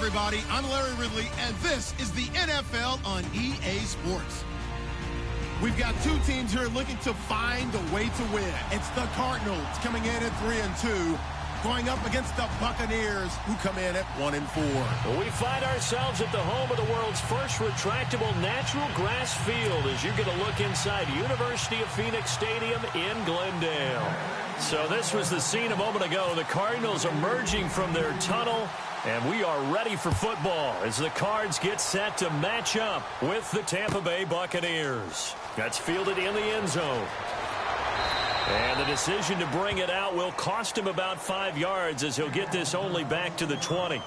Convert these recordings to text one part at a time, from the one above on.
everybody. I'm Larry Ridley, and this is the NFL on EA Sports. We've got two teams here looking to find a way to win. It's the Cardinals coming in at 3-2, going up against the Buccaneers, who come in at 1-4. Well, we find ourselves at the home of the world's first retractable natural grass field as you get a look inside University of Phoenix Stadium in Glendale. So this was the scene a moment ago. The Cardinals emerging from their tunnel, and we are ready for football as the Cards get set to match up with the Tampa Bay Buccaneers. That's fielded in the end zone. And the decision to bring it out will cost him about 5 yards as he'll get this only back to the 20.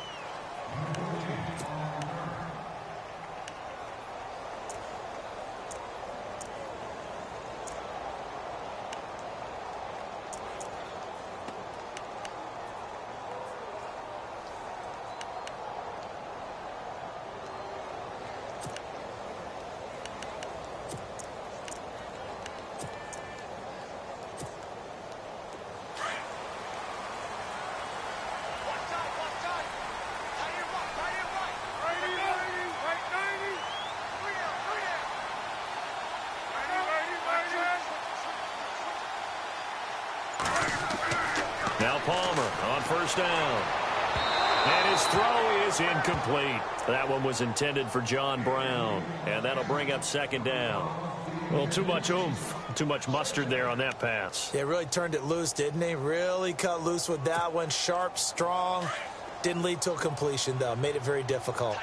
Now Palmer on first down. And his throw is incomplete. That one was intended for John Brown. And that'll bring up second down. Well, too much oomph, too much mustard there on that pass. Yeah, really turned it loose, didn't he? Really cut loose with that one. Sharp, strong. Didn't lead to a completion, though. Made it very difficult.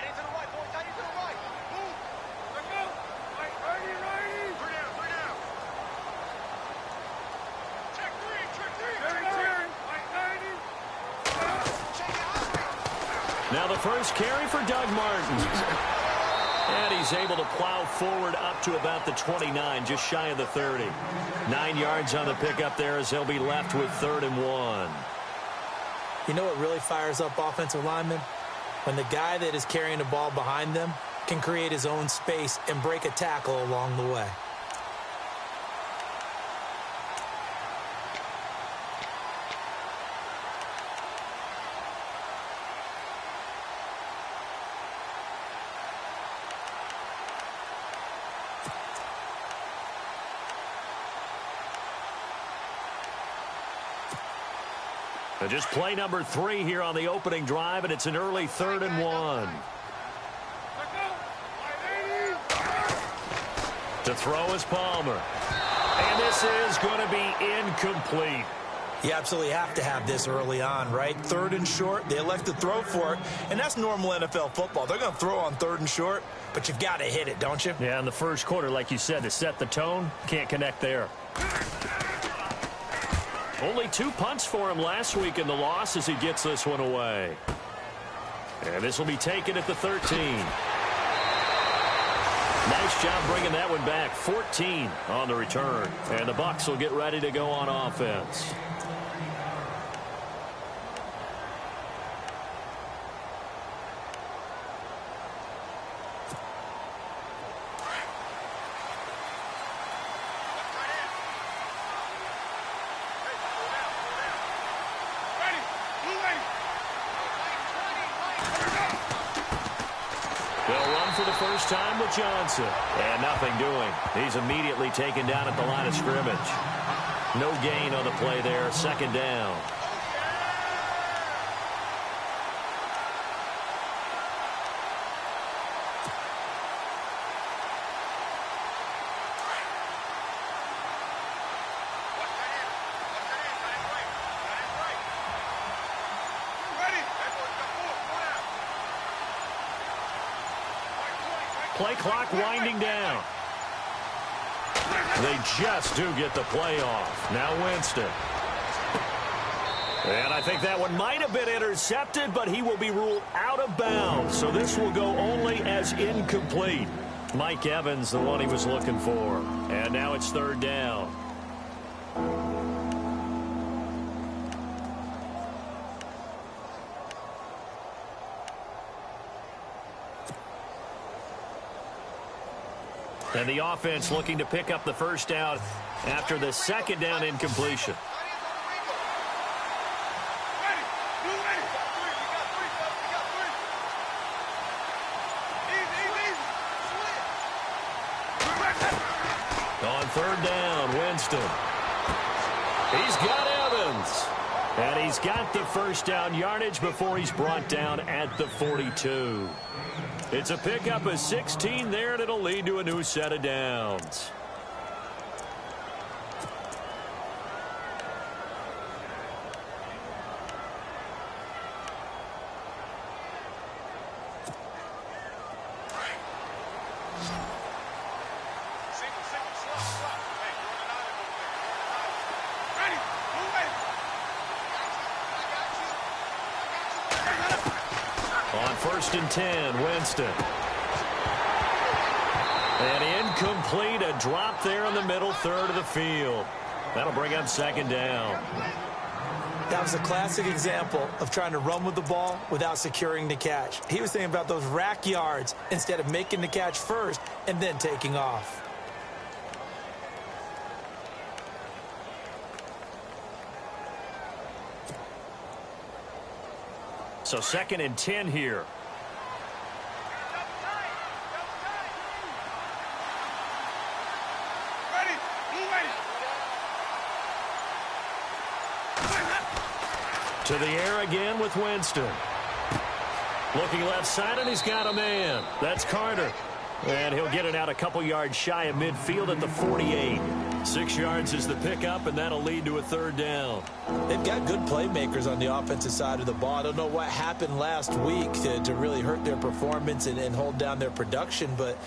Now the first carry for Doug Martin. And he's able to plow forward up to about the 29, just shy of the 30. 9 yards on the pickup there as they'll be left with 3rd and 1. You know what really fires up offensive linemen? When the guy that is carrying the ball behind them can create his own space and break a tackle along the way. Just play number 3 here on the opening drive, and it's an early 3rd and 1. To throw is Palmer. And this is going to be incomplete. You absolutely have to have this early on, right? 3rd and short, they elect to throw for it, and that's normal NFL football. They're going to throw on 3rd and short, but you've got to hit it, don't you? Yeah, in the first quarter, like you said, to set the tone, can't connect there. Only 2 punts for him last week in the loss as he gets this one away. And this will be taken at the 13. Nice job bringing that one back. 14 on the return. And the Bucs will get ready to go on offense. For the first time with Johnson. And nothing doing. He's immediately taken down at the line of scrimmage. No gain on the play there. 2nd down. Play clock winding down. They just do get the play off. Now Winston. And I think that one might have been intercepted, but he will be ruled out of bounds. So this will go only as incomplete. Mike Evans, the one he was looking for. And now it's 3rd down. And the offense looking to pick up the first down after the 2nd down incompletion. third down. Winston. He's got Evans. And he's got the first down yardage before he's brought down at the 42. It's a pickup of 16 there, and it'll lead to a new set of downs. On 1st and 10, Winston. And incomplete, a drop there in the middle third of the field. That'll bring up 2nd down. That was a classic example of trying to run with the ball without securing the catch. He was thinking about those rack yards instead of making the catch first and then taking off. So 2nd and 10 here. To the air again with Winston. Looking left side, and he's got a man. That's Carter. And he'll get it out a couple yards shy of midfield at the 48. 6 yards is the pickup, and that'll lead to a 3rd down. They've got good playmakers on the offensive side of the ball. I don't know what happened last week to really hurt their performance and hold down their production, but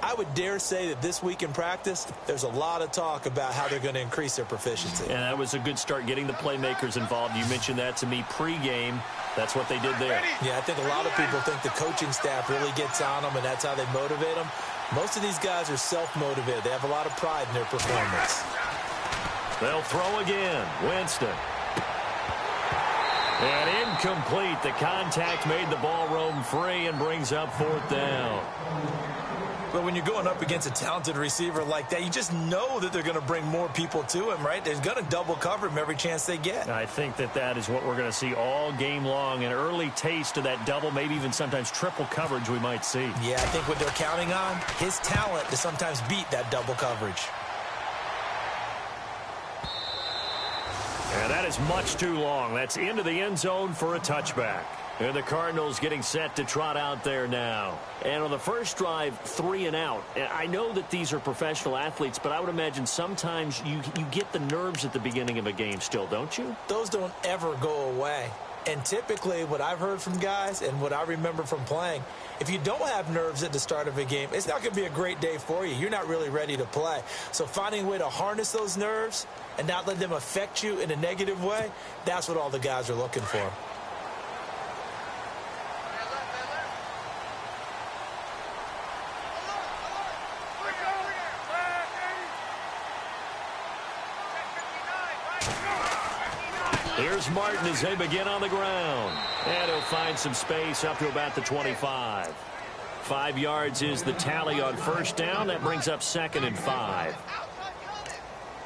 I would dare say that this week in practice, there's a lot of talk about how they're going to increase their proficiency. And that was a good start, getting the playmakers involved. You mentioned that to me pregame. That's what they did there. Yeah, I think a lot of people think the coaching staff really gets on them, and that's how they motivate them. Most of these guys are self-motivated. They have a lot of pride in their performance. They'll throw again. Winston. And incomplete. The contact made the ball roam free and brings up 4th down. But when you're going up against a talented receiver like that, you just know that they're going to bring more people to him, right? They're going to double cover him every chance they get. I think that is what we're going to see all game long. An early taste of that double, maybe even sometimes triple coverage we might see. Yeah, I think what they're counting on, his talent to sometimes beat that double coverage. And that is much too long. That's into the end zone for a touchback. And the Cardinals getting set to trot out there now. And on the first drive, 3 and out. And I know that these are professional athletes, but I would imagine sometimes you get the nerves at the beginning of a game still, don't you? Those don't ever go away. And typically what I've heard from guys and what I remember from playing, if you don't have nerves at the start of a game, it's not going to be a great day for you. You're not really ready to play. So finding a way to harness those nerves and not let them affect you in a negative way, that's what all the guys are looking for. Here's Martin as they begin on the ground. And he'll find some space up to about the 25. 5 yards is the tally on first down. That brings up 2nd and 5.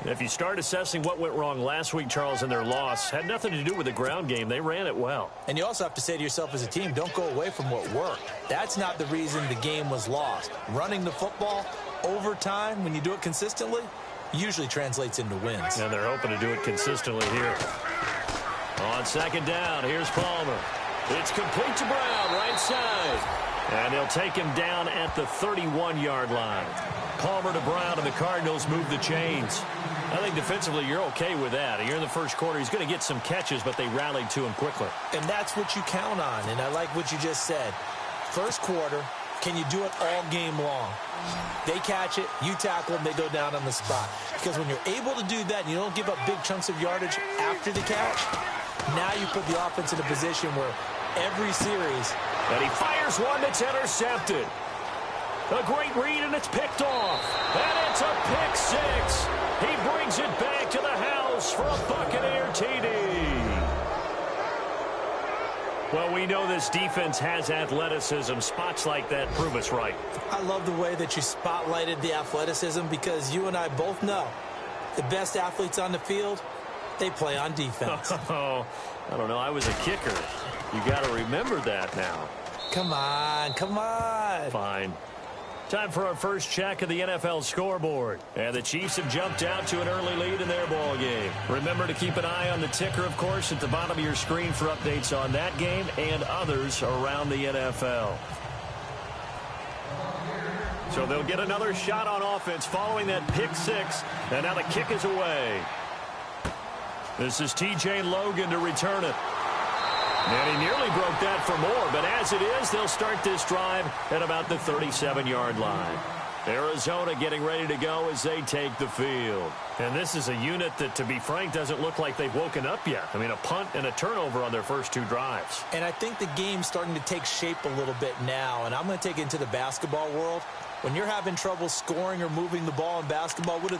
If you start assessing what went wrong last week, Charles, in their loss, had nothing to do with the ground game. They ran it well. And you also have to say to yourself as a team, don't go away from what worked. That's not the reason the game was lost. Running the football over time, when you do it consistently, usually translates into wins. And they're hoping to do it consistently here. On 2nd down, here's Palmer. It's complete to Brown, right side. And they'll take him down at the 31-yard line. Palmer to Brown, and the Cardinals move the chains. I think defensively you're okay with that. Here in the first quarter, he's going to get some catches, but they rallied to him quickly. And that's what you count on, and I like what you just said. First quarter, can you do it all game long? They catch it, you tackle them, they go down on the spot. Because when you're able to do that and you don't give up big chunks of yardage after the catch, now you put the offense in a position where every series... And he fires one that's intercepted. A great read, and it's picked off. And it's a pick six. He brings it back to the house for a Buccaneer TD. Well, we know this defense has athleticism. Spots like that prove us right. I love the way that you spotlighted the athleticism, because you and I both know the best athletes on the field, they play on defense. Oh, I don't know. I was a kicker. You got to remember that now. Come on, come on. Fine. Time for our first check of the NFL scoreboard. And the Chiefs have jumped out to an early lead in their ball game. Remember to keep an eye on the ticker, of course, at the bottom of your screen for updates on that game and others around the NFL. So they'll get another shot on offense following that pick six. And now the kick is away. This is T.J. Logan to return it. And he nearly broke that for more, but as it is, they'll start this drive at about the 37-yard line. Arizona getting ready to go as they take the field. And this is a unit that, to be frank, doesn't look like they've woken up yet. I mean, a punt and a turnover on their first two drives. And I think the game's starting to take shape a little bit now, and I'm going to take it into the basketball world. When you're having trouble scoring or moving the ball in basketball, what do?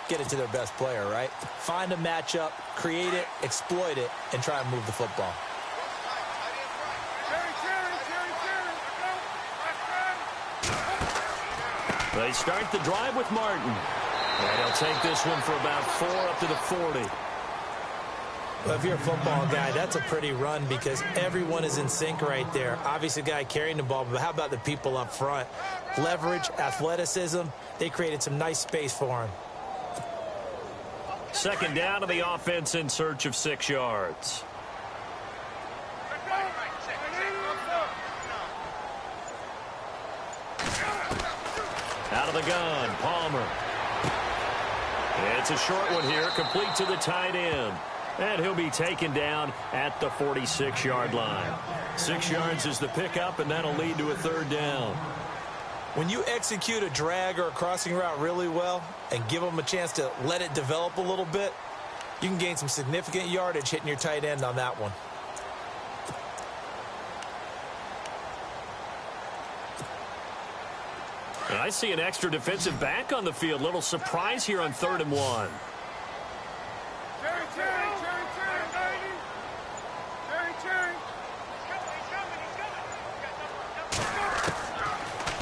Get it to their best player, right? Find a matchup, create it, exploit it, and try and move the football. They start the drive with Martin. And he'll take this one for about 4 up to the 40. Well, if you're a football guy, that's a pretty run because everyone is in sync right there. Obviously, the guy carrying the ball, but how about the people up front? Leverage, athleticism, they created some nice space for him. Second down to the offense in search of 6 yards. Out of the gun, Palmer. It's a short one here, complete to the tight end. And he'll be taken down at the 46-yard line. 6 yards is the pickup, and that'll lead to a third down. When you execute a drag or a crossing route really well and give them a chance to let it develop a little bit, you can gain some significant yardage hitting your tight end on that one. And I see an extra defensive back on the field. Little surprise here on 3rd and 1.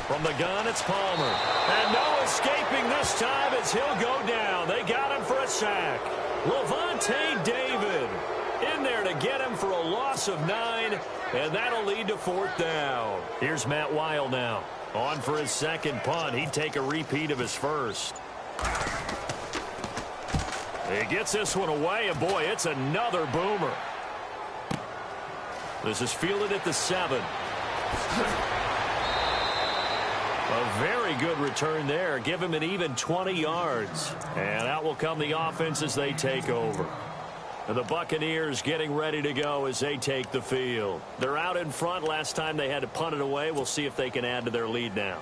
From the gun, it's Palmer. And no escaping this time as he'll go down. They got him for a sack. Levante David in there to get him for a loss of 9, and that'll lead to 4th down. Here's Matt Weil now. On for his second punt. He'd take a repeat of his first. He gets this one away, and boy, it's another boomer. This is fielded at the 7. A very good return there. Give him an even 20 yards. And out will come the offense as they take over. And the Buccaneers getting ready to go as they take the field. They're out in front. Last time they had to punt it away. We'll see if they can add to their lead now.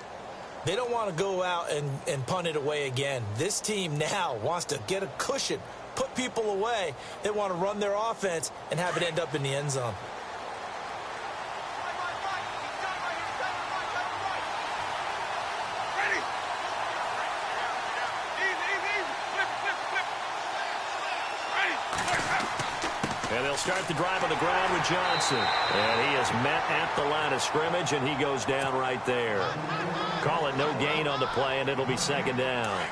They don't want to go out and punt it away again. This team now wants to get a cushion, put people away. They want to run their offense and have it end up in the end zone. And they'll start the drive on the ground with Johnson. And he is met at the line of scrimmage, and he goes down right there. Call it no gain on the play, and it'll be 2nd down.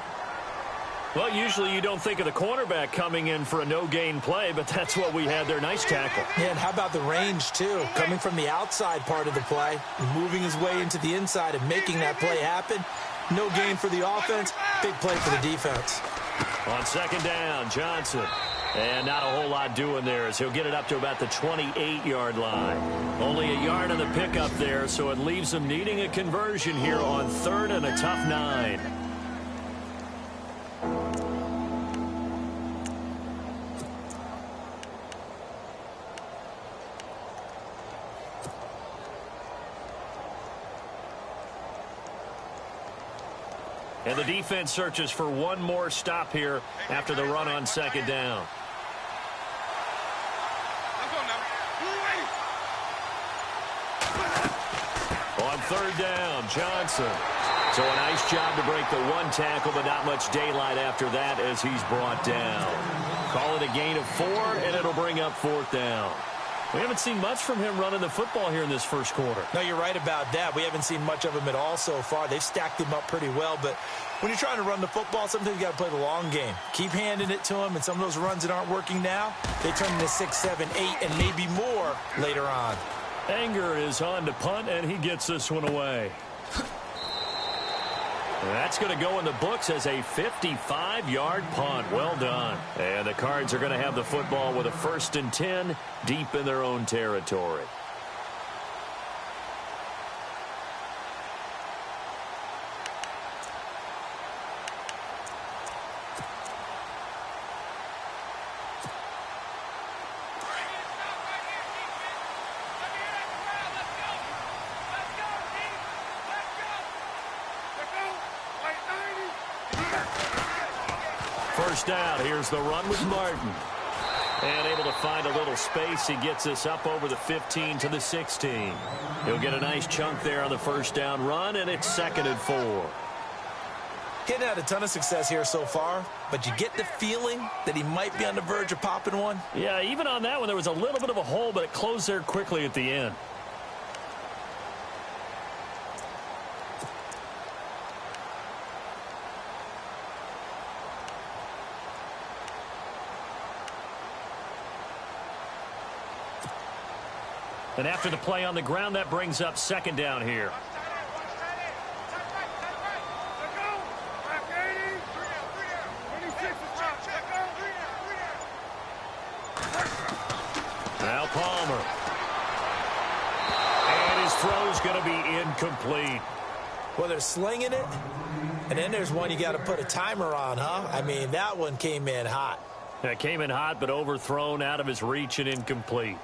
Well, usually you don't think of the cornerback coming in for a no-gain play, but that's what we had there. Nice tackle. Yeah, and how about the range, too? Coming from the outside part of the play, moving his way into the inside and making that play happen. No gain for the offense, big play for the defense. On 2nd down, Johnson. And not a whole lot doing there as he'll get it up to about the 28-yard line. Only a yard on the pickup there, so it leaves them needing a conversion here on 3rd and a tough 9. And the defense searches for one more stop here after the run on 2nd down. On 3rd down, Johnson. So a nice job to break the 1 tackle, but not much daylight after that as he's brought down. Call it a gain of 4, and it'll bring up 4th down. We haven't seen much from him running the football here in this first quarter. No, you're right about that. We haven't seen much of him at all so far. They've stacked him up pretty well, but when you're trying to run the football, sometimes you got to play the long game. Keep handing it to him, and some of those runs that aren't working now, they turn into 6, 7, 8, and maybe more later on. Anger is on to punt, and he gets this one away. That's going to go in the books as a 55-yard punt. Well done. And the Cards are going to have the football with a 1st and 10 deep in their own territory. First down. Here's the run with Martin. And able to find a little space. He gets this up over the 15 to the 16. He'll get a nice chunk there on the first down run, and it's 2nd and 4. He's had a ton of success here so far, but you get the feeling that he might be on the verge of popping one. Yeah, even on that one, there was a little bit of a hole, but it closed there quickly at the end. And after the play on the ground, that brings up 2nd down here. Now Palmer. And his throw's going to be incomplete. Well, they're slinging it, and then there's one you got to put a timer on, huh? I mean, that one came in hot. That came in hot, but overthrown, out of his reach, and incomplete.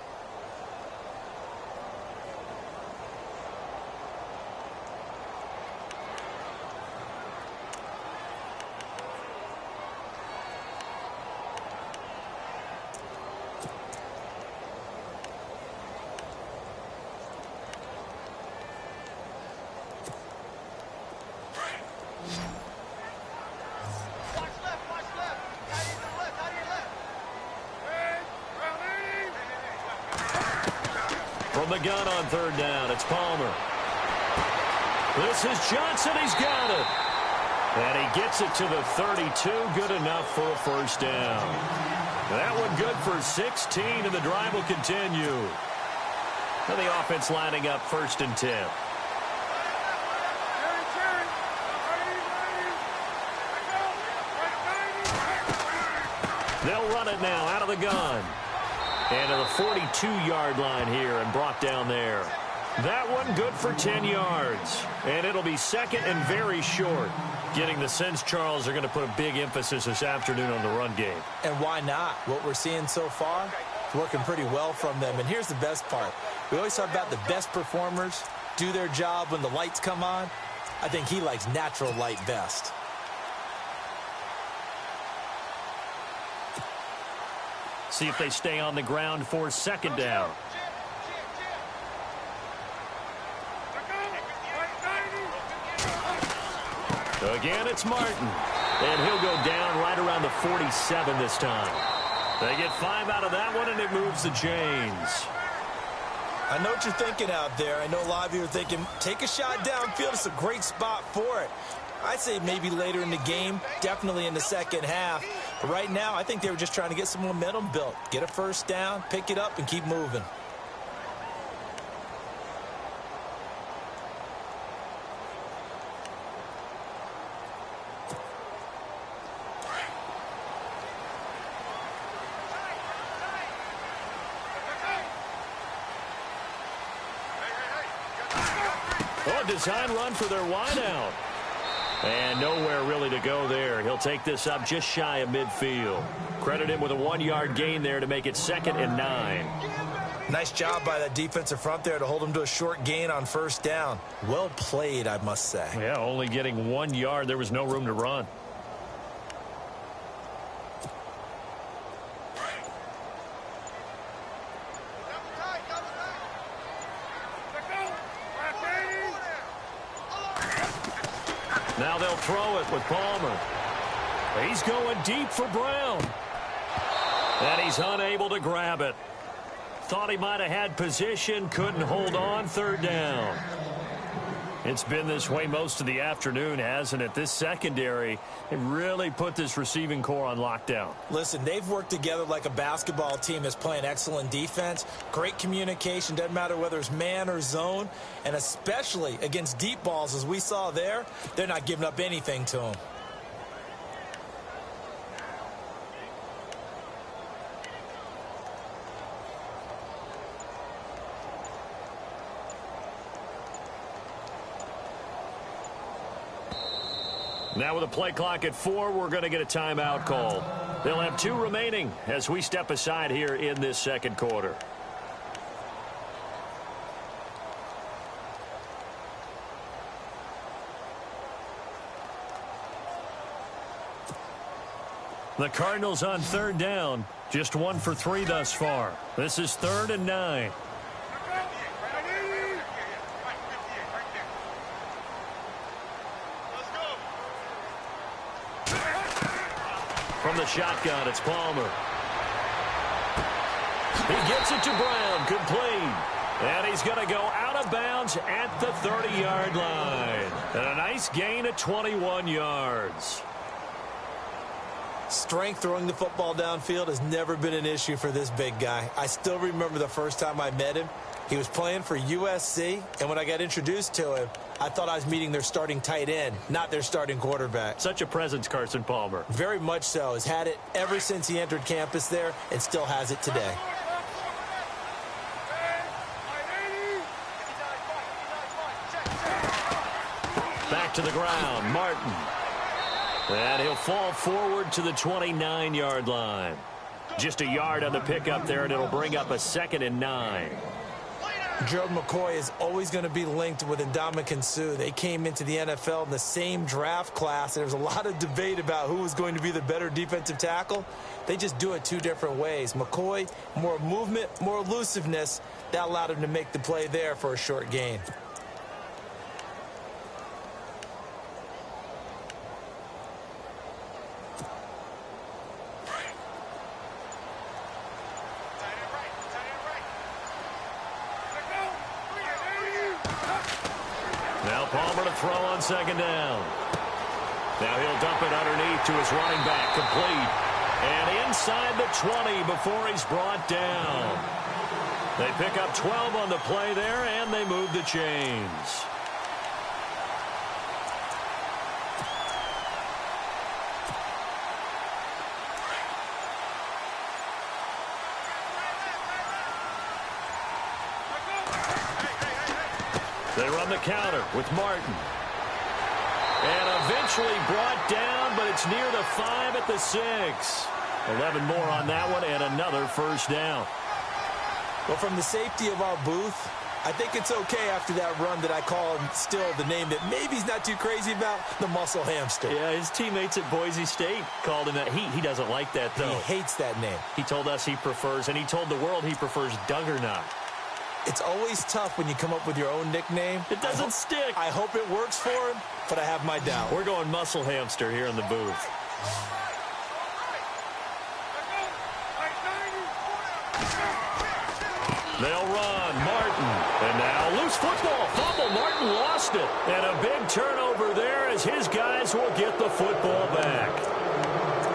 From the gun on 3rd down, it's Palmer. This is Johnson. He's got it. And he gets it to the 32. Good enough for a 1st down. That one good for 16, and the drive will continue. And the offense lining up 1st and 10. They'll run it now out of the gun. And to the 42-yard line here and brought down there. That one good for 10 yards. And it'll be 2nd and very short. Getting the sense, Charles, are going to put a big emphasis this afternoon on the run game. And why not? What we're seeing so far is working pretty well from them. And here's the best part. We always talk about the best performers do their job when the lights come on. I think he likes natural light best. See if they stay on the ground for 2nd down. Again, it's Martin. And he'll go down right around the 47 this time. They get 5 out of that one, and it moves the chains. I know what you're thinking out there. I know a lot of you are thinking, take a shot downfield. It's a great spot for it. I'd say maybe later in the game, definitely in the 2nd half. But right now, I think they were just trying to get some momentum built. Get a 1st down, pick it up, and keep moving. Oh, design run for their wideout. And nowhere really to go there. He'll take this up just shy of midfield. Credit him with a 1-yard gain there to make it 2nd and 9. Nice job by that defensive front there to hold him to a short gain on 1st down. Well played, I must say. Yeah, only getting 1 yard. There was no room to run. Now they'll throw it with Palmer. He's going deep for Brown. And he's unable to grab it. Thought he might have had position, couldn't hold on. 3rd down. It's been this way most of the afternoon, hasn't it? This secondary, they really put this receiving core on lockdown. Listen, they've worked together like a basketball team that's playing excellent defense. Great communication, doesn't matter whether it's man or zone. And especially against deep balls, as we saw there, they're not giving up anything to them. Now with a play clock at 4, we're going to get a timeout called. They'll have 2 remaining as we step aside here in this second quarter. The Cardinals on 3rd down, just 1 for 3 thus far. This is 3rd and 9. From the shotgun, it's Palmer. He gets it to Brown, complete. And he's going to go out of bounds at the 30-yard line. And a nice gain of 21 yards. Strength throwing the football downfield has never been an issue for this big guy. I still remember the first time I met him. He was playing for USC, and when I got introduced to him, I thought I was meeting their starting tight end, not their starting quarterback. Such a presence, Carson Palmer. Very much so. Has had it ever since he entered campus there and still has it today. Back to the ground, Martin. And he'll fall forward to the 29-yard line. Just a yard on the pickup there, and it'll bring up a 2nd and 9. Gerald McCoy is always going to be linked with Ndamukong Suh. They came into the NFL in the same draft class, and there was a lot of debate about who was going to be the better defensive tackle. They just do it 2 different ways. McCoy, more movement, more elusiveness. That allowed him to make the play there for a short gain. Palmer to throw on 2nd down. Now he'll dump it underneath to his running back, complete. And inside the 20 before he's brought down. They pick up 12 on the play there, and they move the chains. They run the counter with Martin. And eventually brought down, but it's near the 5 at the 6. 11 more on that one, and another first down. Well, from the safety of our booth, I think it's okay after that run that I call him still the name that maybe he's not too crazy about, the muscle hamster. Yeah, his teammates at Boise State called him that. He doesn't like that, though. He hates that name. He told us he prefers, and he told the world he prefers Duggernaut. It's always tough when you come up with your own nickname. It doesn't stick. I hope it works for him, but I have my doubt. We're going muscle hamster here in the booth. They'll run. Martin. And now loose football. Fumble. Martin lost it. And a big turnover there as his guys will get the football back.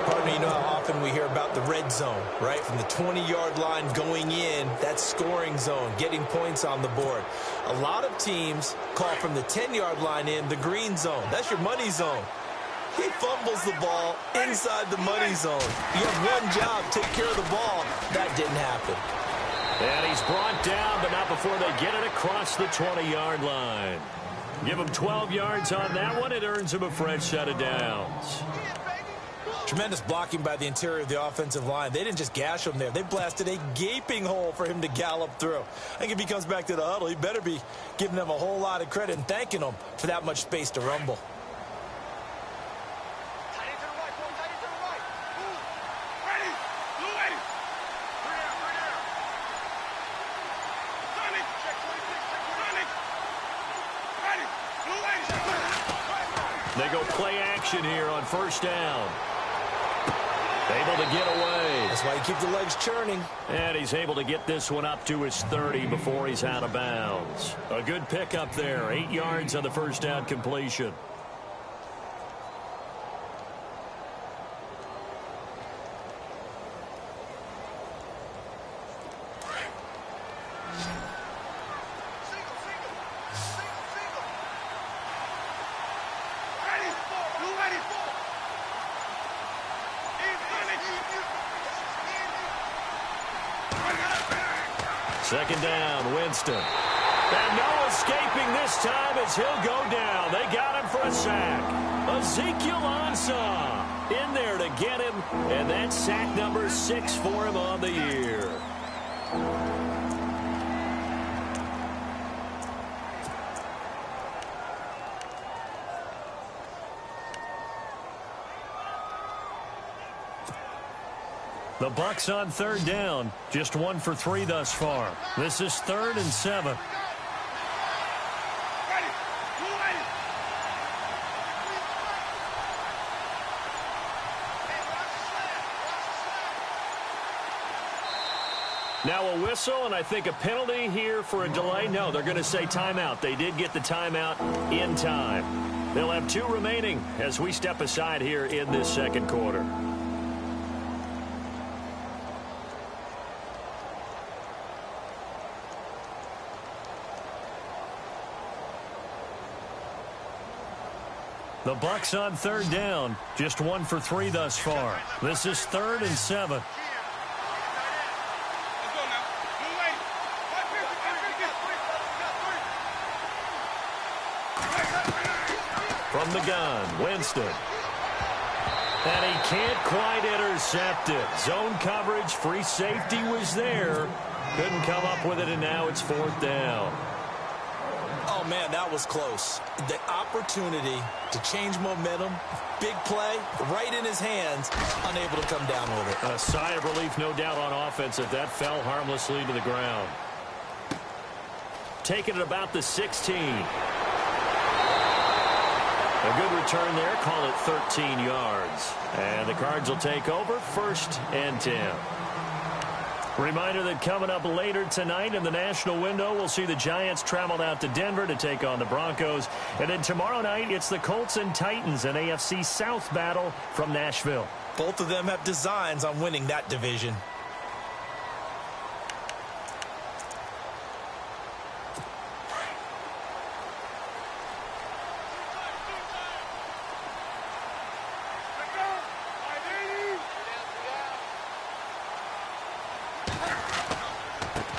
Partner, you know how often we hear about the red zone, right? From the 20-yard line going in, that's scoring zone, getting points on the board. A lot of teams call from the 10-yard line in the green zone. That's your money zone. He fumbles the ball inside the money zone. You have one job, take care of the ball. That didn't happen. And he's brought down, but not before they get it across the 20-yard line. Give him 12 yards on that one. It earns him a fresh set of downs. Tremendous blocking by the interior of the offensive line. They didn't just gash him there. They blasted a gaping hole for him to gallop through. I think if he comes back to the huddle, he better be giving them a whole lot of credit and thanking them for that much space to rumble. They go play action here on first down. Able to get away. That's why you keep the legs churning. And he's able to get this one up to his 30 before he's out of bounds. A good pickup there. 8 yards on the first down completion. Second down, Winston. And no escaping this time as he'll go down. They got him for a sack. Ezekiel Ansah in there to get him, and that's sack number 6 for him on the year. The Bucs on third down, just 1 for 3 thus far. This is 3rd and 7. Now a whistle, and I think a penalty here for a delay. No, they're going to say timeout. They did get the timeout in time. They'll have 2 remaining as we step aside here in this second quarter. The Bucs on third down, just 1 for 3 thus far. This is 3rd and 7. From the gun, Winston. And he can't quite intercept it. Zone coverage, free safety was there. Couldn't come up with it, and now it's 4th down. Oh, man, that was close. The opportunity to change momentum, big play, right in his hands, unable to come down with it. A sigh of relief, no doubt, on offense if that fell harmlessly to the ground. Taking it about the 16. A good return there, call it 13 yards. And the Cards will take over, 1st and 10. Reminder that coming up later tonight in the national window, we'll see the Giants travel out to Denver to take on the Broncos. And then tomorrow night, it's the Colts and Titans, an AFC South battle from Nashville. Both of them have designs on winning that division.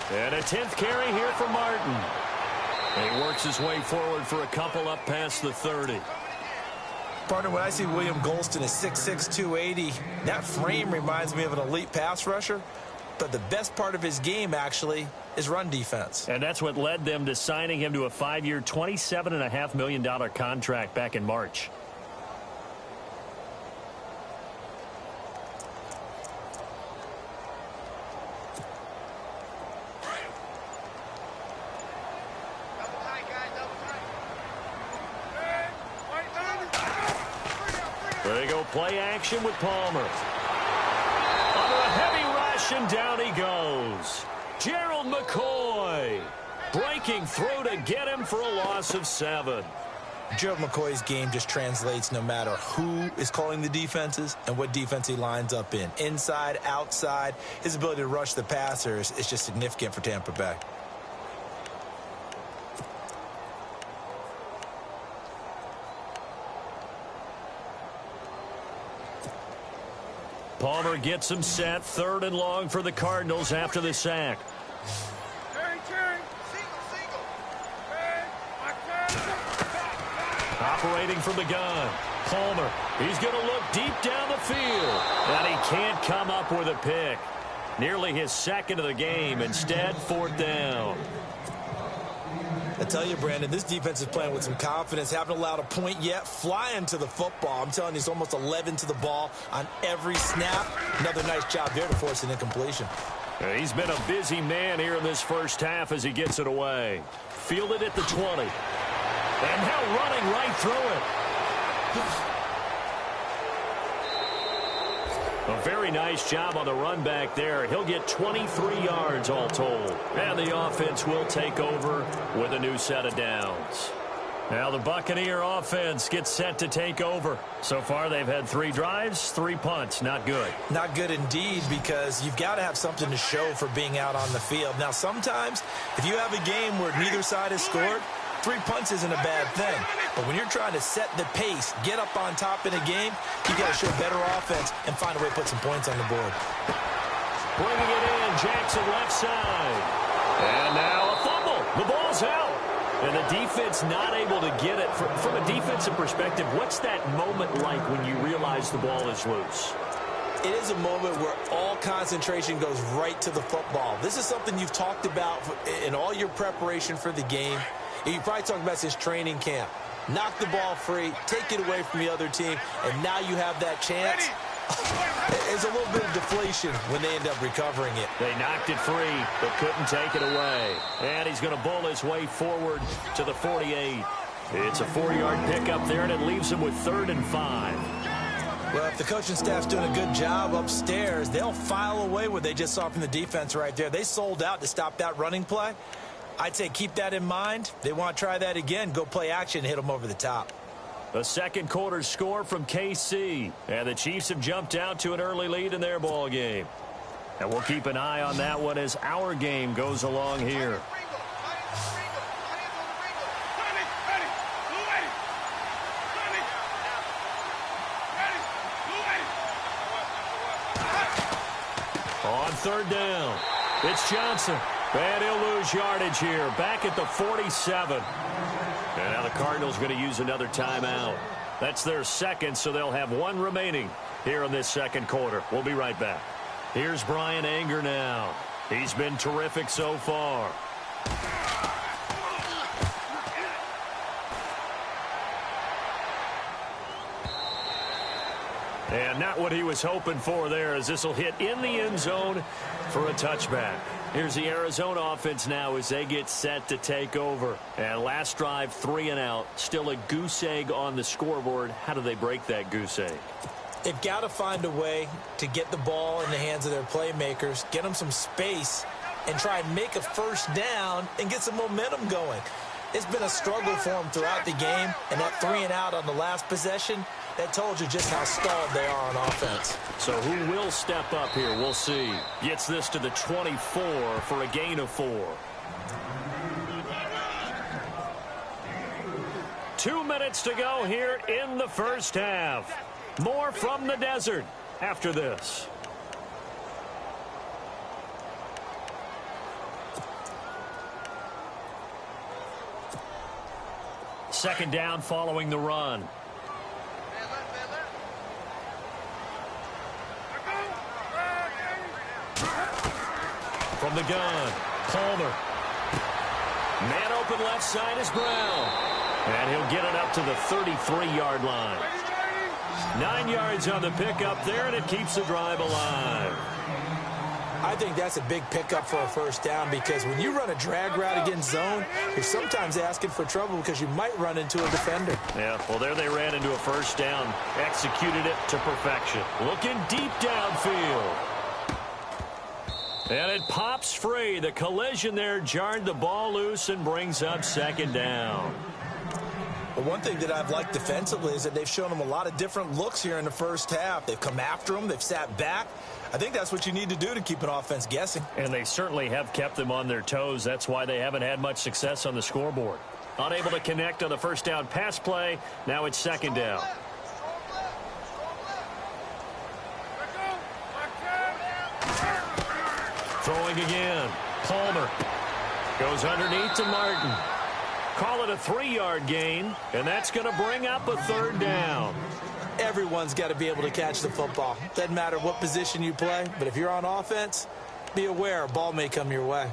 And a 10th carry here for Martin. And he works his way forward for a couple up past the 30. Partner, when I see William Golston at 6'6", 280, that frame reminds me of an elite pass rusher. But the best part of his game, actually, is run defense. And that's what led them to signing him to a 5-year, $27.5 million contract back in March. There you go, play action with Palmer. Under a heavy rush, and down he goes. Gerald McCoy breaking through to get him for a loss of 7. Gerald McCoy's game just translates no matter who is calling the defenses and what defense he lines up in. Inside, outside, his ability to rush the passers is just significant for Tampa Bay. Palmer gets him set, 3rd and long for the Cardinals after the sack. Operating from the gun. Palmer, he's going to look deep down the field. And he can't come up with a pick. Nearly his 2nd of the game. Instead, 4th down. I tell you, Brandon, this defense is playing with some confidence. Haven't allowed a point yet. Flying to the football. I'm telling you, it's almost 11 to the ball on every snap. Another nice job there to force an incompletion. He's been a busy man here in this first half as he gets it away. Fielded at the 20. And now running right through it. A very nice job on the run back there. He'll get 23 yards all told. And the offense will take over with a new set of downs. Now the Buccaneer offense gets set to take over. So far they've had 3 drives, 3 punts. Not good. Not good indeed, because you've got to have something to show for being out on the field. Now sometimes if you have a game where neither side has scored, 3 punts isn't a bad thing. But when you're trying to set the pace, get up on top in a game, you got to show better offense and find a way to put some points on the board. Bringing it in, Jackson left side. And now a fumble. The ball's out. And the defense not able to get it. From a defensive perspective, what's that moment like when you realize the ball is loose? It is a moment where all concentration goes right to the football. This is something you've talked about in all your preparation for the game. You probably talked about since training camp. Knock the ball free, take it away from the other team, and now you have that chance. There's a little bit of deflation when they end up recovering it. They knocked it free, but couldn't take it away. And he's going to bowl his way forward to the 48. It's a 4-yard pickup there, and it leaves him with 3rd and 5. Well, if the coaching staff's doing a good job upstairs, they'll file away what they just saw from the defense right there. They sold out to stop that running play. I'd say keep that in mind. They want to try that again. Go play action and hit them over the top. The second quarter score from KC. And the Chiefs have jumped out to an early lead in their ball game. And we'll keep an eye on that one as our game goes along here. On 3rd down, it's Johnson. And he'll lose yardage here, back at the 47. And now the Cardinals going to use another timeout. That's their second, so they'll have 1 remaining here in this second quarter. We'll be right back. Here's Brian Anger now. He's been terrific so far. And not what he was hoping for there, as this will hit in the end zone for a touchback. Here's the Arizona offense now as they get set to take over. And last drive, 3 and out. Still a goose egg on the scoreboard. How do they break that goose egg? They've got to find a way to get the ball in the hands of their playmakers, get them some space, and try and make a first down and get some momentum going. It's been a struggle for them throughout the game, and that 3 and out on the last possession, that told you just how stalled they are on offense. So who will step up here? We'll see. Gets this to the 24 for a gain of 4. 2 minutes to go here in the first half. More from the desert after this. Second down following the run. From the gun, Palmer. Man open left side is Brown. And he'll get it up to the 33-yard line. 9 yards on the pickup there, and it keeps the drive alive. I think that's a big pickup for a first down, because when you run a drag route against zone, you're sometimes asking for trouble because you might run into a defender. Yeah, well, there they ran into a first down. Executed it to perfection. Looking deep downfield. And it pops free. The collision there jarred the ball loose and brings up second down. Well, one thing that I've liked defensively is that they've shown them a lot of different looks here in the first half. They've come after them. They've sat back. I think that's what you need to do to keep an offense guessing. And they certainly have kept them on their toes. That's why they haven't had much success on the scoreboard. Unable to connect on the first down pass play. Now it's second down. Throwing again. Palmer goes underneath to Martin. Call it a 3-yard gain, and that's going to bring up a third down. Everyone's got to be able to catch the football. Doesn't matter what position you play, but if you're on offense, be aware a ball may come your way.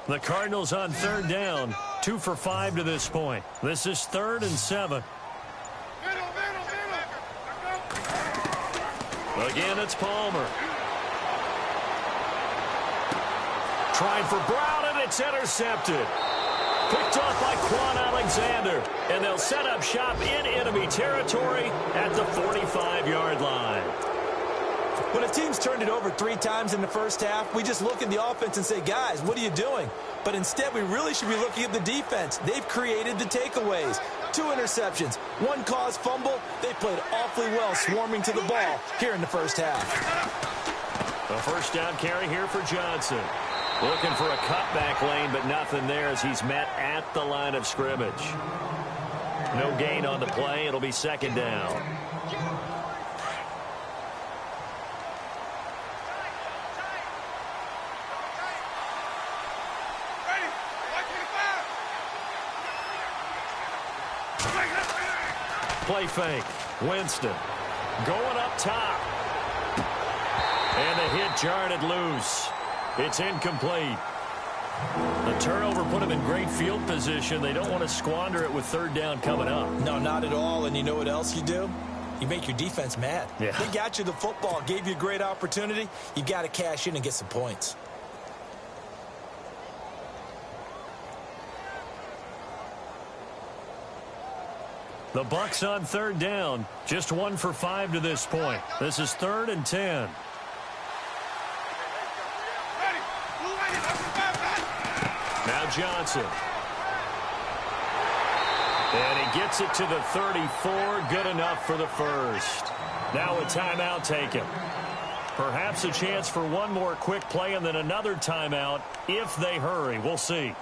The Cardinals on third down, 2 for 5 to this point. This is 3rd and 7. Again, it's Palmer. Trying for Brown, and it's intercepted. Picked off by Quan Alexander. And they'll set up shop in enemy territory at the 45-yard line. When a team's turned it over 3 times in the first half, we just look at the offense and say, guys, what are you doing? But instead, we really should be looking at the defense. They've created the takeaways. 2 interceptions, 1 caused fumble. They played awfully well swarming to the ball here in the first half. A first down carry here for Johnson. Looking for a cutback lane, but nothing there as he's met at the line of scrimmage. No gain on the play. It'll be second down. Play fake. Winston going up top. And the hit jarred it loose. It's incomplete. The turnover put them in great field position. They don't want to squander it with third down coming up. No, not at all. And you know what else you do? You make your defense mad. Yeah. They got you the football, gave you a great opportunity. You got to cash in and get some points. The Bucs on third down. Just 1 for 5 to this point. This is 3rd and 10. Now Johnson. And he gets it to the 34. Good enough for the first. Now a timeout taken. Perhaps a chance for one more quick play and then another timeout if they hurry. We'll see.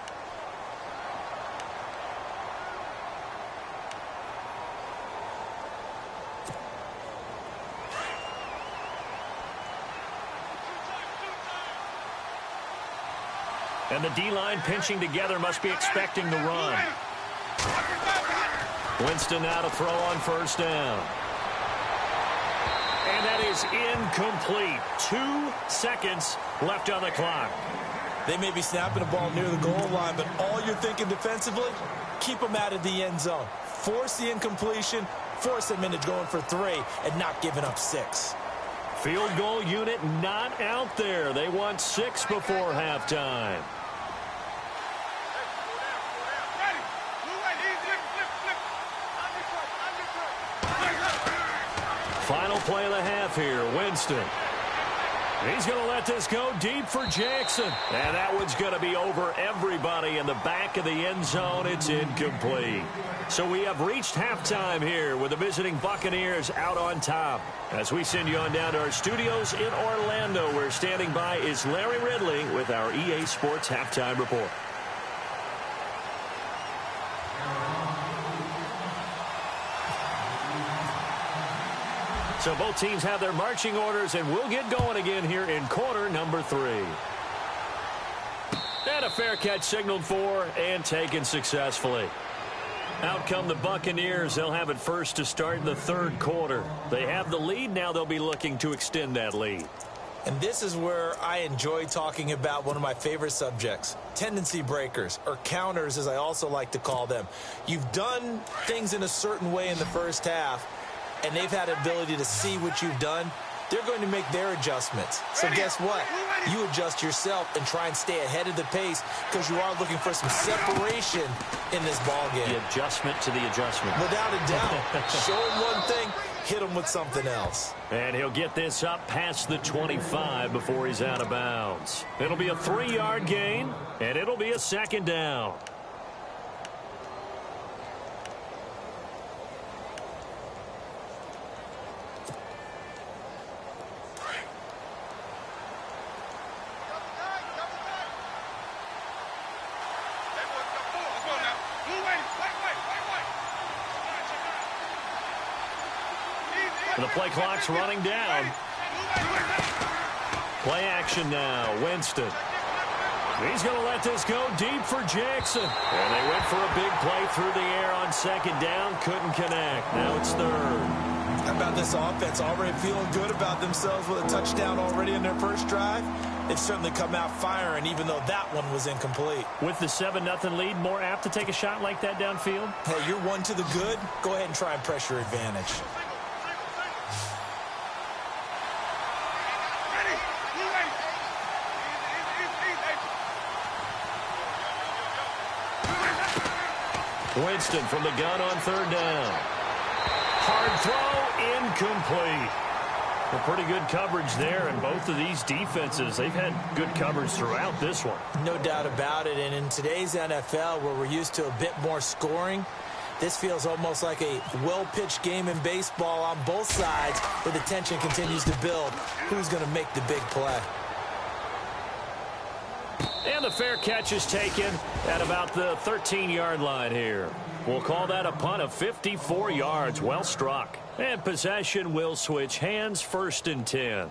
And the D-line pinching together must be expecting the run. Winston now to throw on first down. And that is incomplete. 2 seconds left on the clock. They may be snapping the ball near the goal line, but all you're thinking defensively, keep them out of the end zone. Force the incompletion, force them into going for 3, and not giving up 6. Field goal unit not out there. They want 6 before halftime. Final play of the half here. Winston. He's going to let this go deep for Jackson. And that one's going to be over everybody in the back of the end zone. It's incomplete. So we have reached halftime here with the visiting Buccaneers out on top. As we send you on down to our studios in Orlando, where standing by is Larry Ridley with our EA Sports Halftime Report. So both teams have their marching orders, and we'll get going again here in quarter number 3. And a fair catch signaled for and taken successfully. Out come the Buccaneers. They'll have it first to start the 3rd quarter. They have the lead. Now they'll be looking to extend that lead. And this is where I enjoy talking about one of my favorite subjects, tendency breakers, or counters as I also like to call them. You've done things in a certain way in the first half, and they've had the ability to see what you've done. They're going to make their adjustments. So guess what? You adjust yourself and try and stay ahead of the pace because you are looking for some separation in this ball game. The adjustment to the adjustment. Without a doubt. Show him one thing, hit him with something else. And he'll get this up past the 25 before he's out of bounds. It'll be a 3-yard gain, and it'll be a 2nd down. The play clock's running down. Play action now. Winston. He's going to let this go deep for Jackson. And they went for a big play through the air on 2nd down. Couldn't connect. Now it's 3rd. How about this offense already feeling good about themselves with a touchdown already in their first drive? They've certainly come out firing, even though that one was incomplete. With the 7-0 lead, more apt to take a shot like that downfield? Hey, you're 1 to the good. Go ahead and try and press your advantage. Winston from the gun on third down. Hard throw, incomplete. Well, pretty good coverage there, and both of these defenses, they've had good coverage throughout this one. No doubt about it, and in today's NFL, where we're used to a bit more scoring, this feels almost like a well-pitched game in baseball on both sides, where the tension continues to build. Who's going to make the big play? And the fair catch is taken at about the 13-yard line here. We'll call that a punt of 54 yards. Well struck. And possession will switch hands, 1st and 10.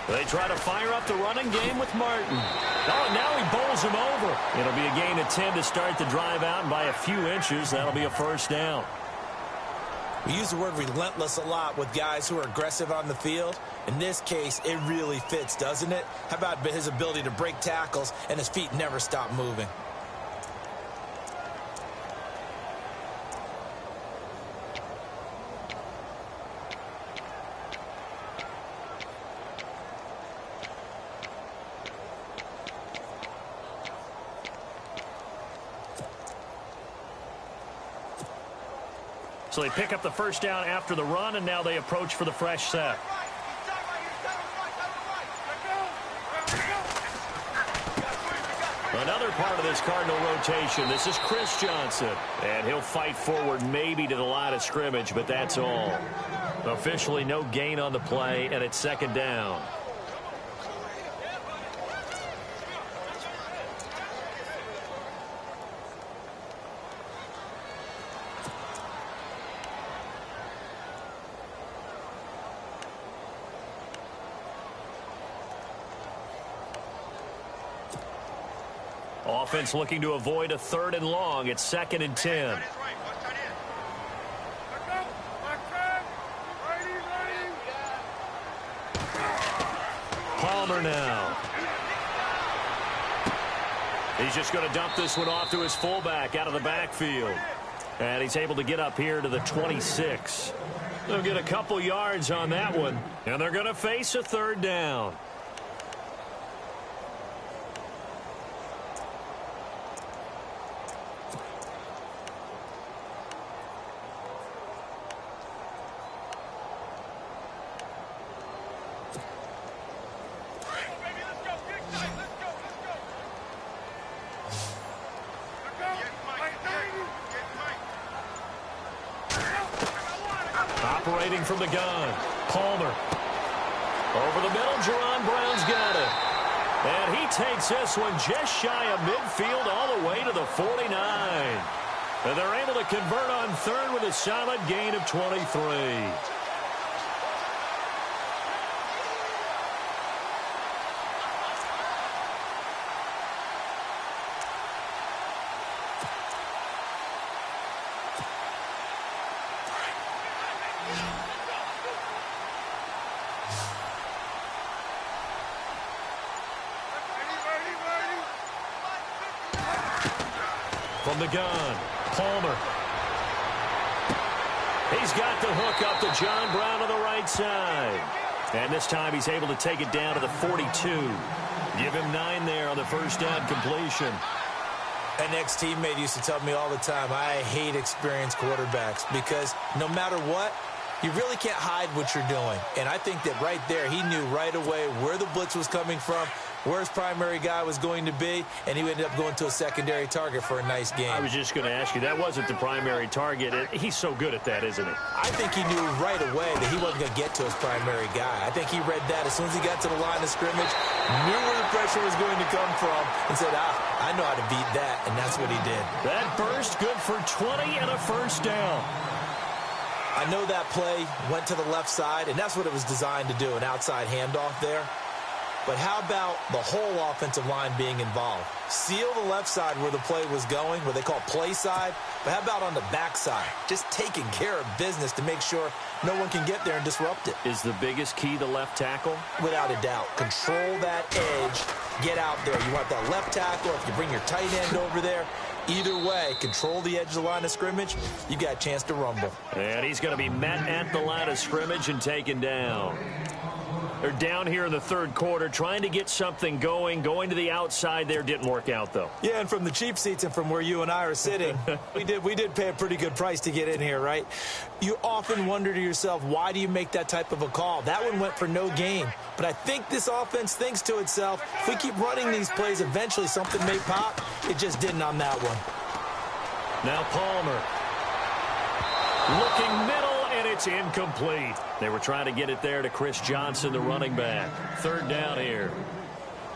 They try to fire up the running game with Martin. Oh, and now he bowls him over. It'll be a gain of 10 to start the drive out, and by a few inches, that'll be a 1st down. We use the word relentless a lot with guys who are aggressive on the field. In this case, it really fits, doesn't it? How about his ability to break tackles and his feet never stop moving? So they pick up the 1st down after the run, and now they approach for the fresh set. Another part of this Cardinal rotation. This is Chris Johnson, and he'll fight forward maybe to the line of scrimmage, but that's all. Officially no gain on the play, and it's 2nd down. Offense looking to avoid a 3rd and long. It's 2nd and 10. Palmer now. He's just going to dump this one off to his fullback out of the backfield. And he's able to get up here to the 26. They'll get a couple yards on that one. And they're going to face a 3rd down. Operating from the gun, Palmer. Over the middle, Jerron Brown's got it. And he takes this one just shy of midfield all the way to the 49. And they're able to convert on 3rd with a solid gain of 23. From the gun, Palmer. He's got the hook up to John Brown on the right side. And this time he's able to take it down to the 42. Give him 9 there on the 1st down completion. An ex-teammate used to tell me all the time, I hate experienced quarterbacks because no matter what, you really can't hide what you're doing. And I think that right there, he knew right away where the blitz was coming from, where his primary guy was going to be, and he ended up going to a secondary target for a nice game. I was just going to ask you, that wasn't the primary target. He's so good at that, isn't he? I think he knew right away that he wasn't going to get to his primary guy. I think he read that as soon as he got to the line of scrimmage, knew where the pressure was going to come from, and said, I know how to beat that, and that's what he did. That burst good for 20 and a 1st down. I know that play went to the left side, and that's what it was designed to do, an outside handoff there. But how about the whole offensive line being involved? Seal the left side where the play was going, what they call play side. But how about on the back side? Just taking care of business to make sure no one can get there and disrupt it. Is the biggest key the left tackle? Without a doubt. Control that edge. Get out there. You want that left tackle. If you bring your tight end over there, either way, control the edge of the line of scrimmage, you got a chance to rumble. And he's going to be met at the line of scrimmage and taken down. They're down here in the third quarter, trying to get something going to the outside there. Didn't work out, though. Yeah, and from the cheap seats and from where you and I are sitting, we did pay a pretty good price to get in here, right? You often wonder to yourself, why do you make that type of a call? That one went for no gain. But I think this offense thinks to itself, if we keep running these plays, eventually something may pop. It just didn't on that one. Now Palmer. Looking middle. And it's incomplete. They were trying to get it there to Chris Johnson, the running back. Third down here.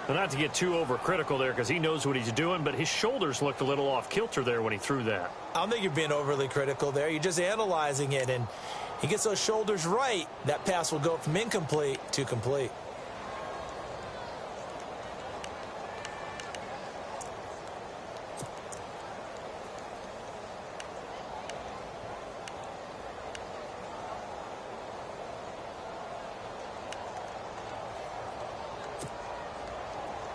Well, not to get too overcritical there because he knows what he's doing, but his shoulders looked a little off kilter there when he threw that. I don't think you're being overly critical there. You're just analyzing it, and he gets those shoulders right. That pass will go from incomplete to complete.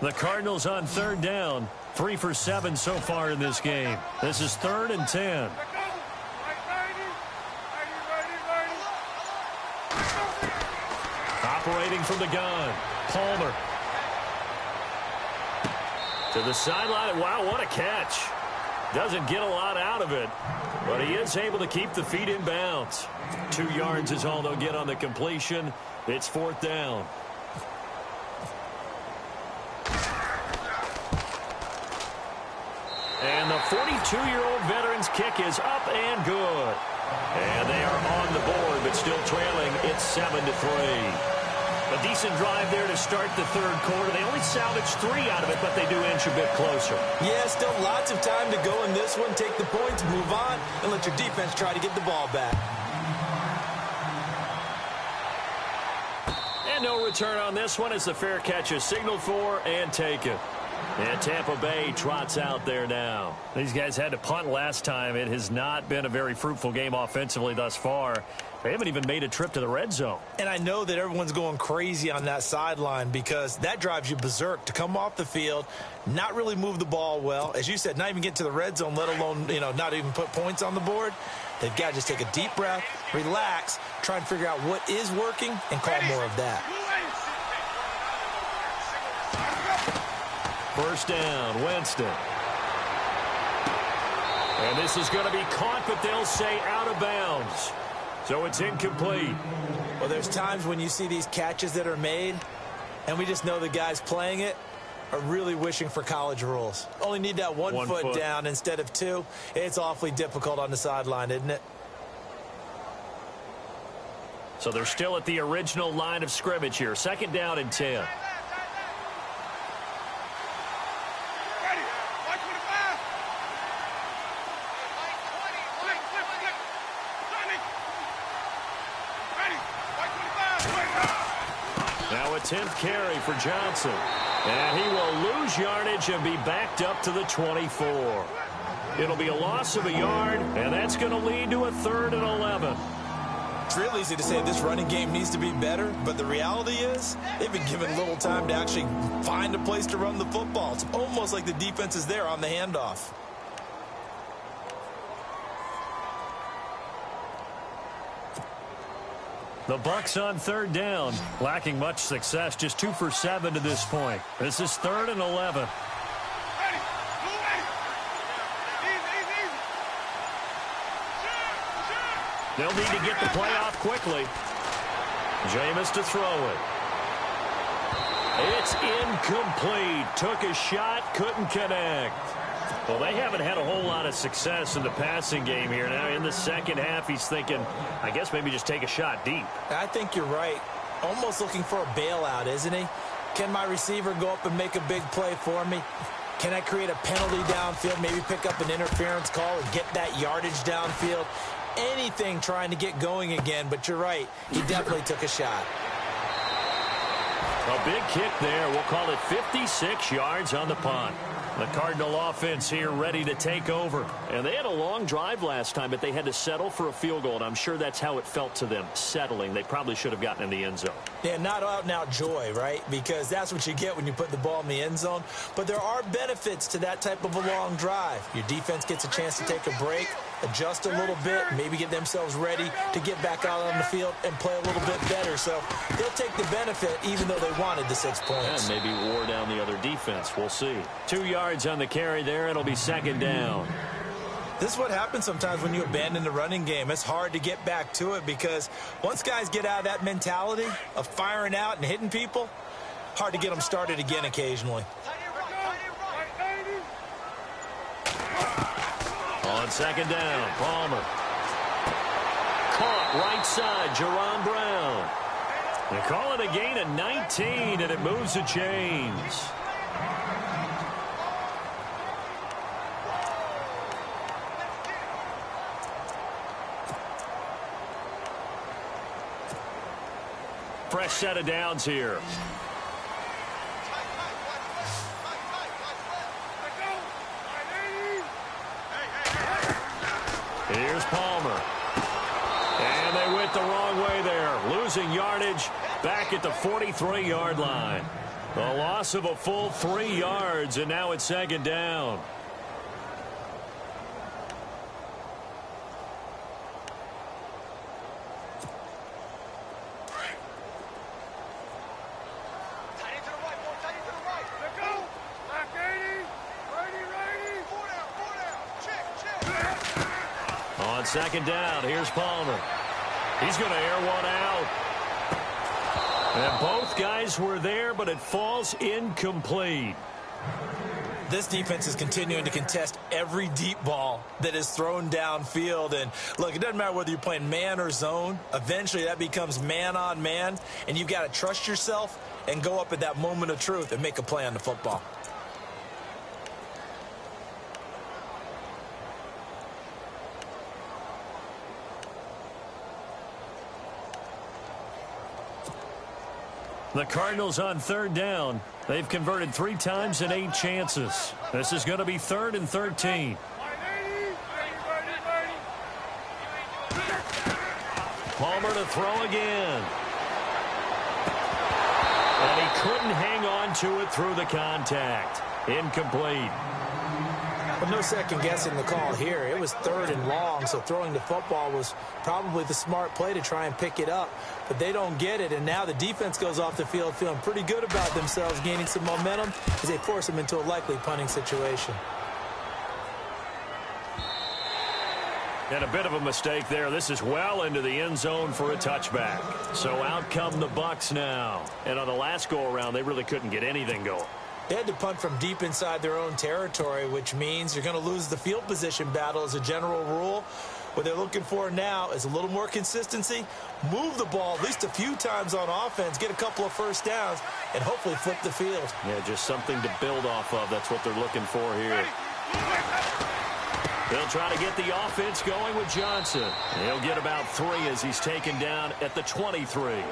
The Cardinals on third down. 3 for 7 so far in this game. This is 3rd and 10. Operating from the gun. Palmer. To the sideline. Wow, what a catch. Doesn't get a lot out of it, but he is able to keep the feet in bounds. 2 yards is all they'll get on the completion. It's 4th down. And the 42-year-old veteran's kick is up and good. And they are on the board, but still trailing. It's 7-3. A decent drive there to start the third quarter. They only salvaged 3 out of it, but they do inch a bit closer. Yeah, still lots of time to go in this one. Take the points, move on, and let your defense try to get the ball back. And no return on this one as the fair catch is signaled for and taken. And Tampa Bay trots out there now. These guys had to punt last time. It has not been a very fruitful game offensively thus far. They haven't even made a trip to the red zone. And I know that everyone's going crazy on that sideline because that drives you berserk to come off the field, not really move the ball well. As you said, not even get to the red zone, let alone, not even put points on the board. They've got to just take a deep breath, relax, try and figure out what is working, and call more of that. First down, Winston. And this is going to be caught, but they'll say out of bounds. So it's incomplete. Well, there's times when you see these catches that are made, and we just know the guys playing it are really wishing for college rules. Only need that one foot down instead of 2. It's awfully difficult on the sideline, isn't it? So they're still at the original line of scrimmage here. 2nd down and 10. Now a 10th carry for Johnson. And he will lose yardage and be backed up to the 24. It'll be a loss of a yard, and that's going to lead to a 3rd and 11. It's real easy to say this running game needs to be better, but the reality is they've been given little time to actually find a place to run the football. It's almost like the defense is there on the handoff. The Bucs on 3rd down, lacking much success, just 2 for 7 to this point. This is 3rd and 11. They'll need to get the play off quickly. Jameis to throw it. It's incomplete. Took a shot, couldn't connect. Well, they haven't had a whole lot of success in the passing game here. Now, in the second half, he's thinking, I guess maybe just take a shot deep. I think you're right. Almost looking for a bailout, isn't he? Can my receiver go up and make a big play for me? Can I create a penalty downfield, maybe pick up an interference call and get that yardage downfield? Anything trying to get going again, but you're right. He definitely took a shot. A big kick there. We'll call it 56 yards on the punt. The Cardinal offense here ready to take over. And they had a long drive last time, but they had to settle for a field goal, and I'm sure that's how it felt to them, settling. They probably should have gotten in the end zone. Yeah, not out-and-out joy, right? Because that's what you get when you put the ball in the end zone. But there are benefits to that type of a long drive. Your defense gets a chance to take a break, adjust a little bit, maybe get themselves ready to get back out on the field and play a little bit better. So they'll take the benefit even though they wanted the 6 points. And maybe wore down the other defense. We'll see. 2 yards on the carry there. It'll be second down. This is what happens sometimes when you abandon the running game. It's hard to get back to it because once guys get out of that mentality of firing out and hitting people, hard to get them started again occasionally. On second down, Palmer. Caught right side, Jerron Brown. They call it a gain of 19, and it moves the chains. Fresh set of downs here. Here's Palmer. And they went the wrong way there. Losing yardage back at the 43-yard line. A loss of a full 3 yards, and now it's second down. Second down. Here's Palmer. He's going to air one out. And both guys were there, but it falls incomplete. This defense is continuing to contest every deep ball that is thrown downfield. And, look, it doesn't matter whether you're playing man or zone. Eventually, that becomes man on man. And you've got to trust yourself and go up at that moment of truth and make a play on the football. The Cardinals on third down. They've converted 3 times in 8 chances. This is going to be 3rd and 13. Palmer to throw again. And he couldn't hang on to it through the contact. Incomplete. But no second guessing the call here. It was 3rd and long, so throwing the football was probably the smart play to try and pick it up. But they don't get it, and now the defense goes off the field feeling pretty good about themselves, gaining some momentum as they force them into a likely punting situation. And a bit of a mistake there. This is well into the end zone for a touchback. So out come the Bucs now. And on the last go-around, they really couldn't get anything going. They had to punt from deep inside their own territory, which means you're going to lose the field position battle as a general rule. What they're looking for now is a little more consistency, move the ball at least a few times on offense, get a couple of first downs, and hopefully flip the field. Yeah, just something to build off of. That's what they're looking for here. They'll try to get the offense going with Johnson. He'll get about 3 as he's taken down at the 23.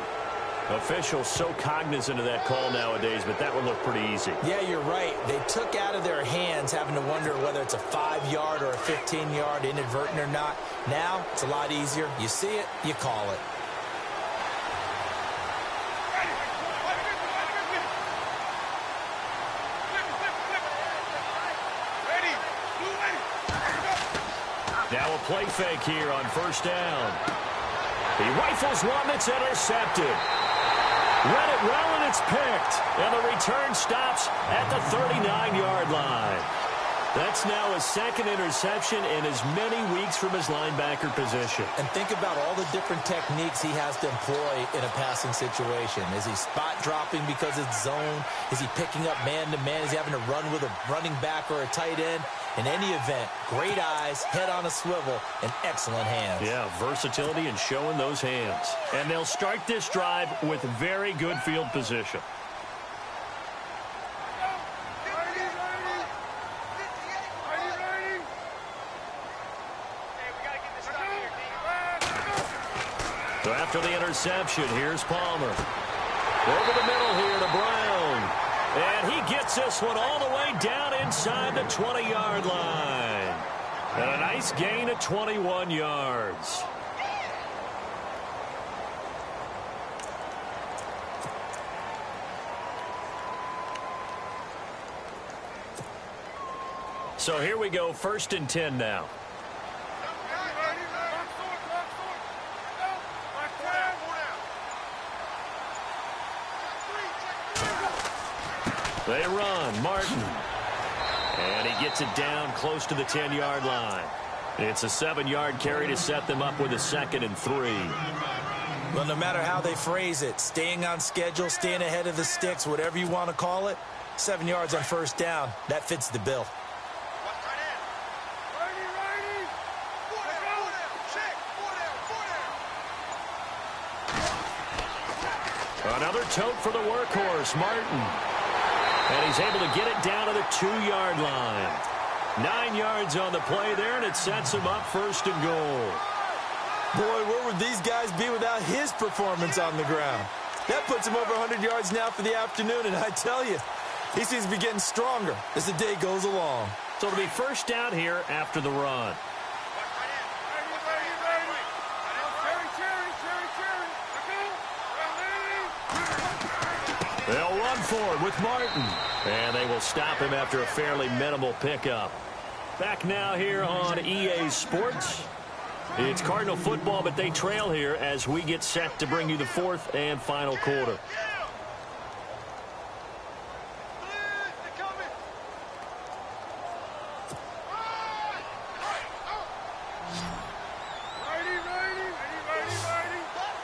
Officials so cognizant of that call nowadays, but that would look pretty easy. Yeah, you're right. They took out of their hands having to wonder whether it's a 5-yard or a 15-yard, inadvertent or not. Now, it's a lot easier. You see it, you call it. Now a play fake here on first down. He rifles one that's intercepted. Read it well, and it's picked. And the return stops at the 39-yard line. That's now his 2nd interception in as many weeks from his linebacker position. And think about all the different techniques he has to employ in a passing situation. Is he spot dropping because it's zone? Is he picking up man-to-man? Is he having to run with a running back or a tight end? In any event, great eyes, head on a swivel, and excellent hands. Yeah, versatility and showing those hands. And they'll start this drive with very good field position. So after the interception, here's Palmer. Over the middle here to Brown. And he gets this one all the way down inside the 20-yard line. And a nice gain of 21 yards. So here we go, 1st and 10 now. They run, Martin. And he gets it down close to the 10-yard line. It's a 7-yard carry to set them up with a 2nd and 3. Well, no matter how they phrase it, staying on schedule, staying ahead of the sticks, whatever you want to call it, 7 yards on 1st down, that fits the bill. Another tote for the workhorse, Martin. And he's able to get it down to the 2-yard line. 9 yards on the play there, and it sets him up 1st and goal. Boy, where would these guys be without his performance on the ground? That puts him over 100 yards now for the afternoon, and I tell you, he seems to be getting stronger as the day goes along. So it'll be 1st down here after the run. They'll run forward with Martin. And they will stop him after a fairly minimal pickup. Back now here on EA Sports. It's Cardinal football, but they trail here as we get set to bring you the 4th and final quarter.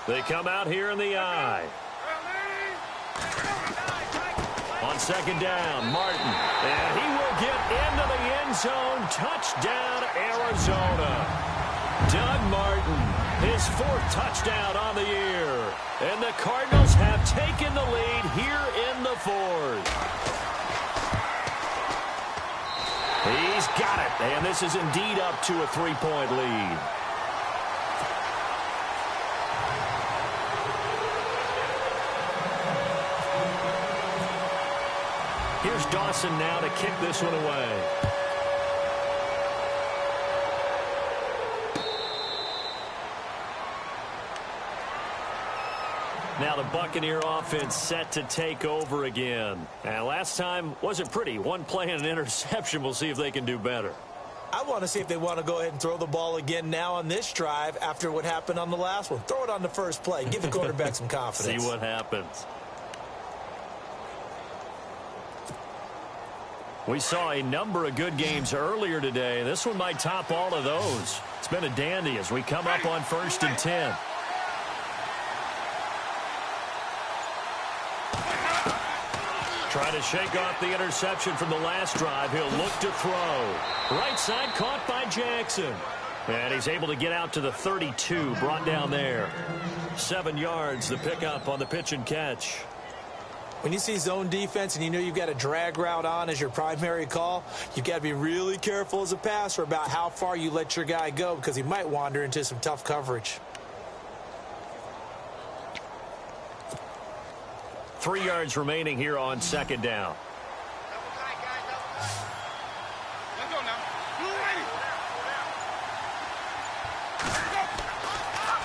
They come out here in the I. On 2nd down, Martin. And he will get into the end zone. Touchdown, Arizona. Doug Martin, his 4th touchdown on the year. And the Cardinals have taken the lead here in the 4th. He's got it. And this is indeed up to a 3-point lead. Here's Dawson now to kick this one away. Now the Buccaneer offense set to take over again. And last time wasn't pretty. One play and an interception. We'll see if they can do better. I want to see if they want to go ahead and throw the ball again now on this drive after what happened on the last one. Throw it on the first play. Give the quarterback some confidence. See what happens. We saw a number of good games earlier today. This one might top all of those. It's been a dandy as we come up on 1st and 10. Trying to shake off the interception from the last drive. He'll look to throw. Right side caught by Jackson. And he's able to get out to the 32, brought down there. 7 yards, the pickup on the pitch and catch. When you see zone defense and you know you've got a drag route on as your primary call, you've got to be really careful as a passer about how far you let your guy go because he might wander into some tough coverage. 3 yards remaining here on 2nd down.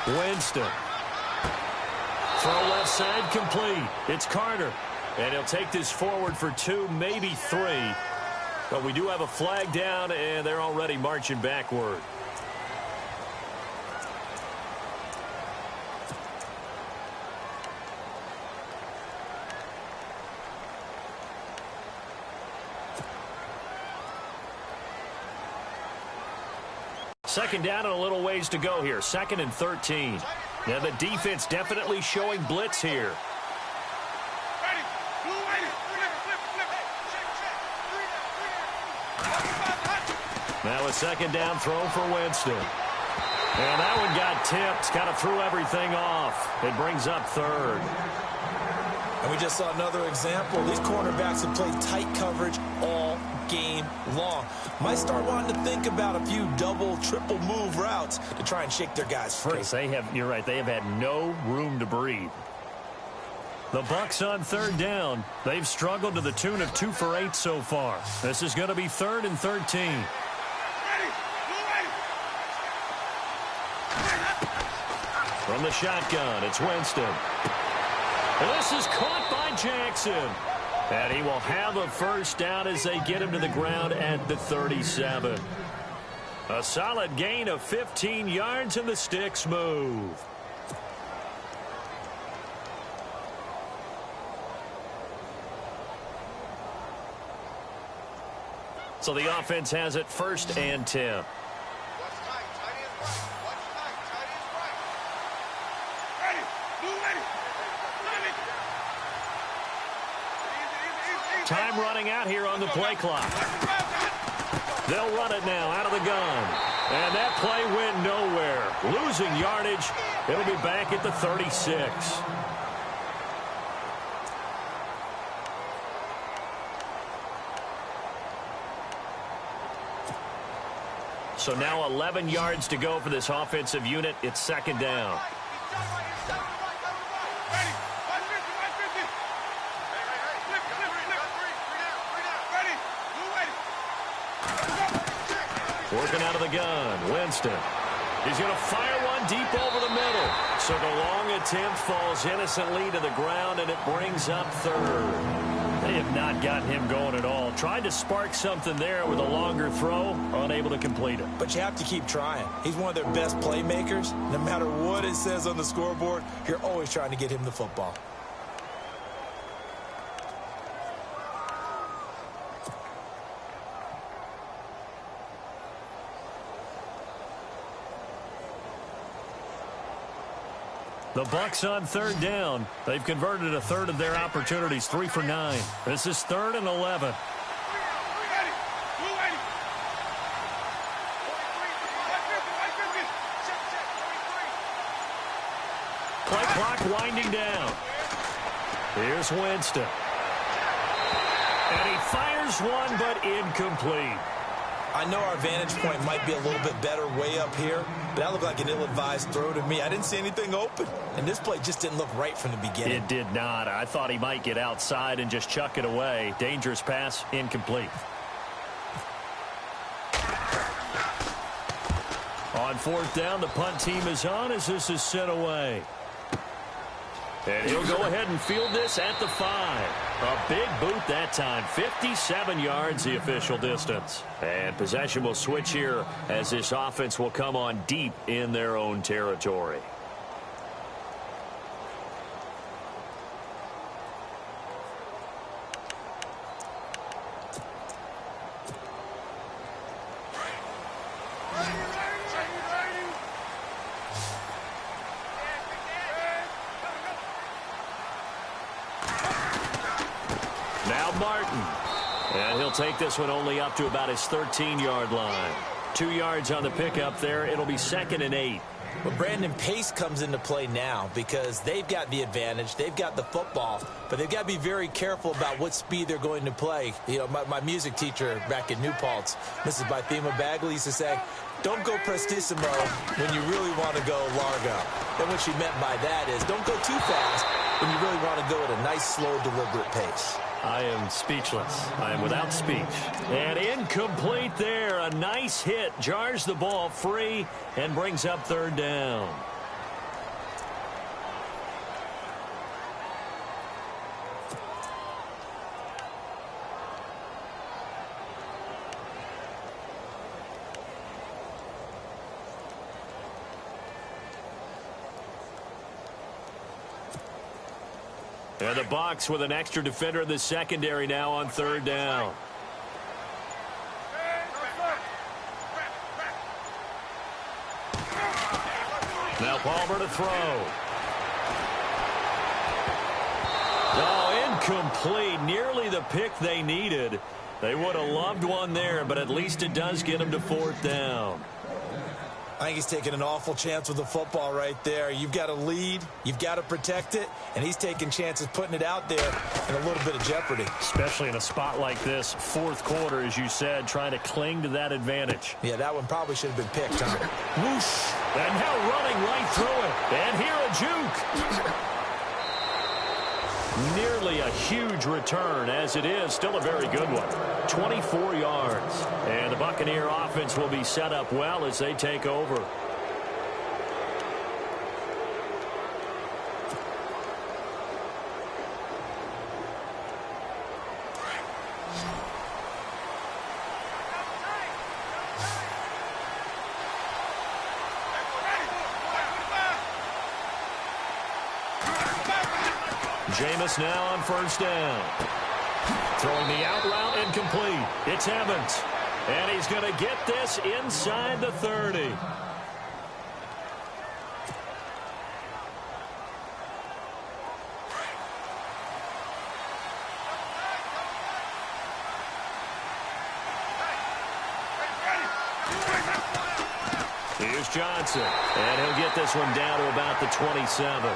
Winston. Throw left side complete. It's Carter. And he'll take this forward for 2, maybe 3. But we do have a flag down, and they're already marching backward. Second down and a little ways to go here. 2nd and 13. Now the defense definitely showing blitz here. Now a 2nd down throw for Winston. And that one got tipped. Kind of threw everything off. It brings up 3rd. And we just saw another example. These cornerbacks have played tight coverage all game long. Might start wanting to think about a few double, triple move routes to try and shake their guys free. They have, you're right, they have had no room to breathe. The Bucs on third down. They've struggled to the tune of 2 for 8 so far. This is going to be 3rd and 13. From the shotgun, it's Winston. This is caught by Jackson. And he will have a first down as they get him to the ground at the 37. A solid gain of 15 yards, and the sticks move. So the offense has it 1st and 10. Time running out here on the play clock. They'll run it now out of the gun. And that play went nowhere. Losing yardage. It'll be back at the 36. So now 11 yards to go for this offensive unit. It's 2nd down. Working out of the gun, Winston. He's going to fire one deep over the middle. So the long attempt falls innocently to the ground, and it brings up 3rd. They have not gotten him going at all. Tried to spark something there with a longer throw, unable to complete it. But you have to keep trying. He's one of their best playmakers. No matter what it says on the scoreboard, you're always trying to get him the football. The Bucs on 3rd down. They've converted 1/3 of their opportunities, 3 for 9. This is 3rd and 11. Play clock winding down. Here's Winston. And he fires one, but incomplete. I know our vantage point might be a little bit better way up here, but that looked like an ill-advised throw to me. I didn't see anything open, and this play just didn't look right from the beginning. It did not. I thought he might get outside and just chuck it away. Dangerous pass, incomplete. On 4th down, the punt team is on as this is sent away. And he'll go ahead and field this at the 5. A big boot that time. 57 yards, the official distance. And possession will switch here as this offense will come on deep in their own territory. And he'll take this one only up to about his 13-yard line. 2 yards on the pickup there. It'll be 2nd and 8. Well, Brandon, pace comes into play now because they've got the advantage. They've got the football, but they've got to be very careful about what speed they're going to play. You know, my music teacher back in New Paltz, Mrs. Bythema Bagley, used to say, don't go prestissimo when you really want to go largo. And what she meant by that is don't go too fast when you really want to go at a nice, slow, deliberate pace. I am speechless. I am without speech. And incomplete there. A nice hit. Jars the ball free and brings up 3rd down. And the Bucs with an extra defender in the secondary now on 3rd down. Now Palmer to throw. Oh, incomplete. Nearly the pick they needed. They would have loved one there, but at least it does get them to 4th down. I think he's taking an awful chance with the football right there. You've got to lead, you've got to protect it, and he's taking chances putting it out there in a little bit of jeopardy. Especially in a spot like this, 4th quarter, as you said, trying to cling to that advantage. Yeah, that one probably should have been picked, huh? Whoosh! And now running right through it. And here a juke. nearly a huge return. As it is, still a very good one. 24 yards. And the Buccaneer offense will be set up well as they take over. Jameis now on first down. Throwing the out route incomplete. It's Evans. And he's going to get this inside the 30. Here's Johnson. And he'll get this one down to about the 27.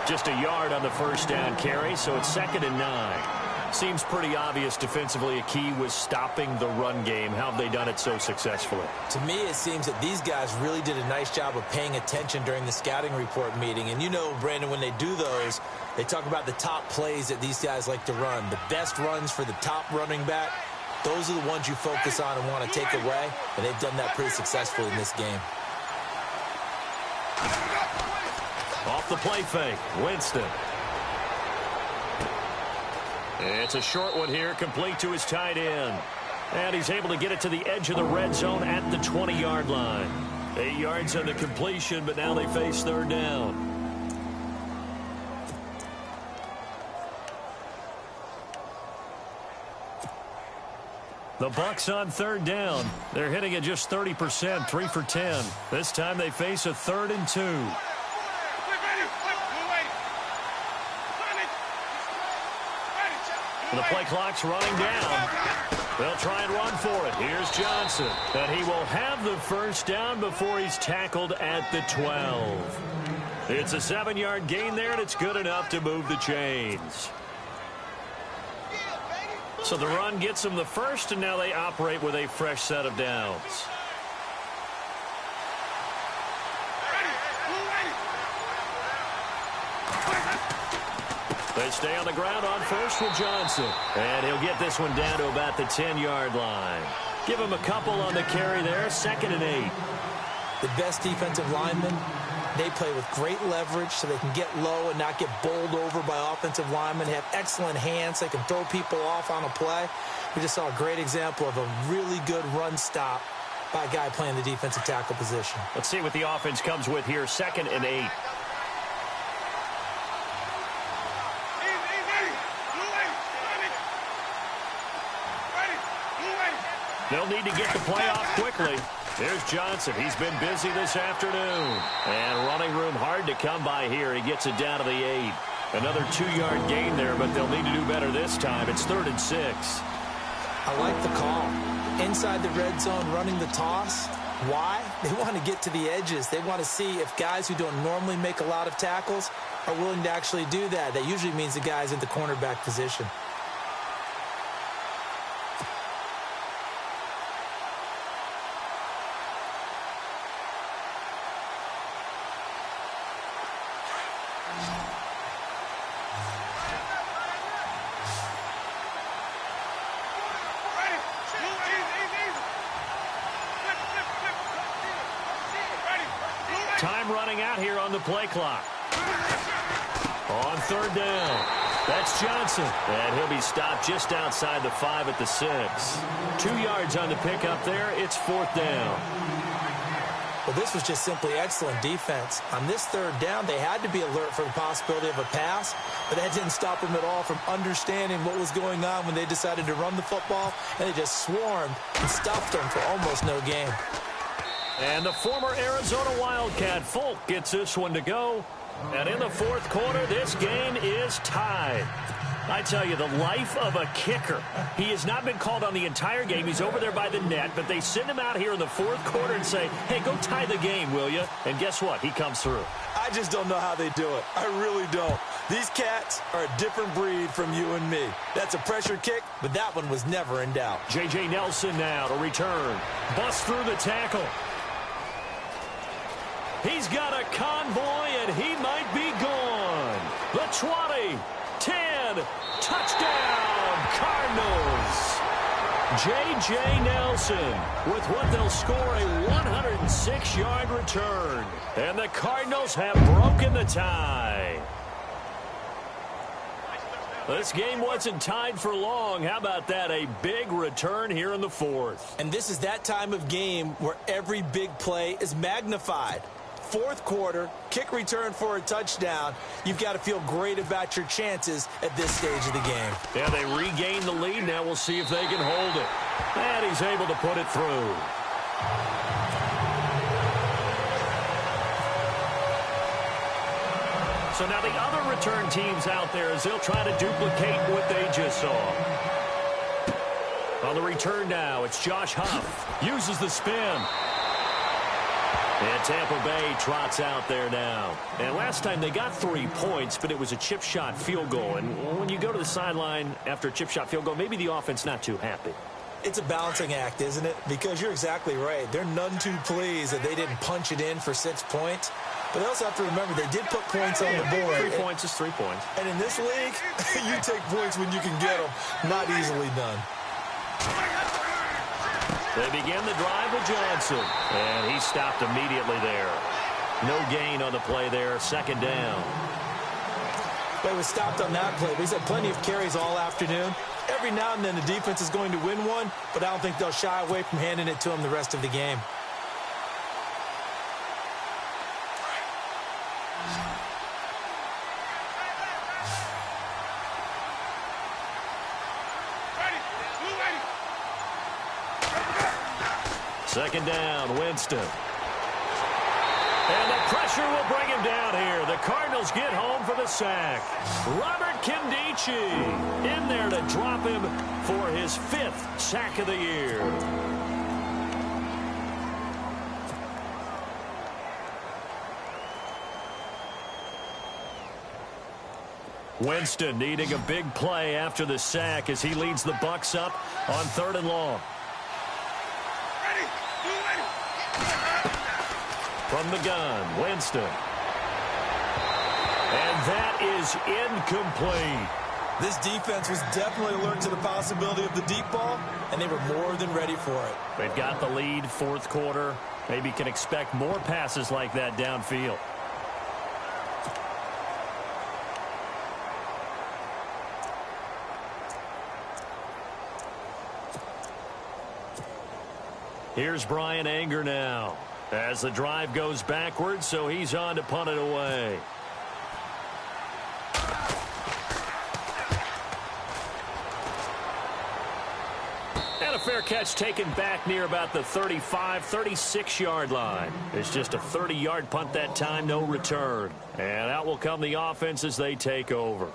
Just a yard on the first down carry, so it's 2nd and 9. Seems pretty obvious defensively a key was stopping the run game. How have they done it so successfully? To me, it seems that these guys really did a nice job of paying attention during the scouting report meeting. And you know, Brandon, when they do those, they talk about the top plays that these guys like to run. The best runs for the top running back, those are the ones you focus on and want to take away. And they've done that pretty successfully in this game. Off the play fake, Winston. It's a short one here, complete to his tight end. And he's able to get it to the edge of the red zone at the 20-yard line. 8 yards on the completion, but now they face third down. The Bucs on third down. They're hitting at just 30%, 3 for 10. This time they face a 3rd and 2. The play clock's running down. They'll try and run for it. Here's Johnson. And he will have the first down before he's tackled at the 12. It's a 7-yard gain there, and it's good enough to move the chains. So the run gets them the first, and now they operate with a fresh set of downs. They stay on the ground on first with Johnson. And he'll get this one down to about the 10-yard line. Give him a couple on the carry there. 2nd and 8. The best defensive linemen, they play with great leverage so they can get low and not get bowled over by offensive linemen. They have excellent hands. They can throw people off on a play. We just saw a great example of a really good run stop by a guy playing the defensive tackle position. Let's see what the offense comes with here. 2nd and 8. They'll need to get the play off quickly. There's Johnson. He's been busy this afternoon. And running room hard to come by here. He gets it down to the 8. Another 2-yard gain there, but they'll need to do better this time. It's 3rd and 6. I like the call. Inside the red zone, running the toss. Why? They want to get to the edges. They want to see if guys who don't normally make a lot of tackles are willing to actually do that. That usually means the guy's in the cornerback position. Time running out here on the play clock. On third down, that's Johnson. And he'll be stopped just outside the 5 at the 6. 2 yards on the pickup there. It's 4th down. Well, this was just simply excellent defense. On this third down, they had to be alert for the possibility of a pass, but that didn't stop them at all from understanding what was going on when they decided to run the football, and they just swarmed and stuffed them for almost no gain. And the former Arizona Wildcat, Folk, gets this one to go. And in the 4th quarter, this game is tied. I tell you, the life of a kicker. He has not been called on the entire game. He's over there by the net, but they send him out here in the 4th quarter and say, hey, go tie the game, will you? And guess what? He comes through. I just don't know how they do it. I really don't. These cats are a different breed from you and me. That's a pressure kick, but that one was never in doubt. J.J. Nelson now to return. Bust through the tackle. He's got a convoy, and he might be gone. The 20, 10, again. Touchdown, Cardinals. J.J. Nelson with what they'll score a 106-yard return. And the Cardinals have broken the tie. This game wasn't tied for long. How about that? A big return here in the fourth. And this is that time of game where every big play is magnified. Fourth quarter, kick return for a touchdown. You've got to feel great about your chances at this stage of the game. Yeah, they regain the lead. Now we'll see if they can hold it. And he's able to put it through. So now the other return teams out there as they'll try to duplicate what they just saw. On the return now, it's Josh Huff. Uses the spin. And Tampa Bay trots out there now. And last time they got 3 points, but it was a chip shot field goal. And when you go to the sideline after a chip shot field goal, maybe the offense not too happy. It's a balancing act, isn't it? Because you're exactly right. They're none too pleased that they didn't punch it in for 6 points. But they also have to remember they did put points on the board. 3 points is 3 points. And in this league, you take points when you can get them. Not easily done. They begin the drive with Johnson. And he stopped immediately there. No gain on the play there. Second down. They was stopped on that play. But he's had plenty of carries all afternoon. Every now and then the defense is going to win one, but I don't think they'll shy away from handing it to him the rest of the game. Second down, Winston. And the pressure will bring him down here. The Cardinals get home for the sack. Robert Kindici in there to drop him for his 5th sack of the year. Winston needing a big play after the sack as he leads the Bucs up on 3rd and long. From the gun, Winston. And that is incomplete. This defense was definitely alert to the possibility of the deep ball, and they were more than ready for it. They've got the lead, fourth quarter. Maybe can expect more passes like that downfield. Here's Brian Anger now. As the drive goes backwards, so he's on to punt it away. And a fair catch taken back near about the 35, 36-yard line. It's just a 30-yard punt that time, no return. And out will come the offense as they take over.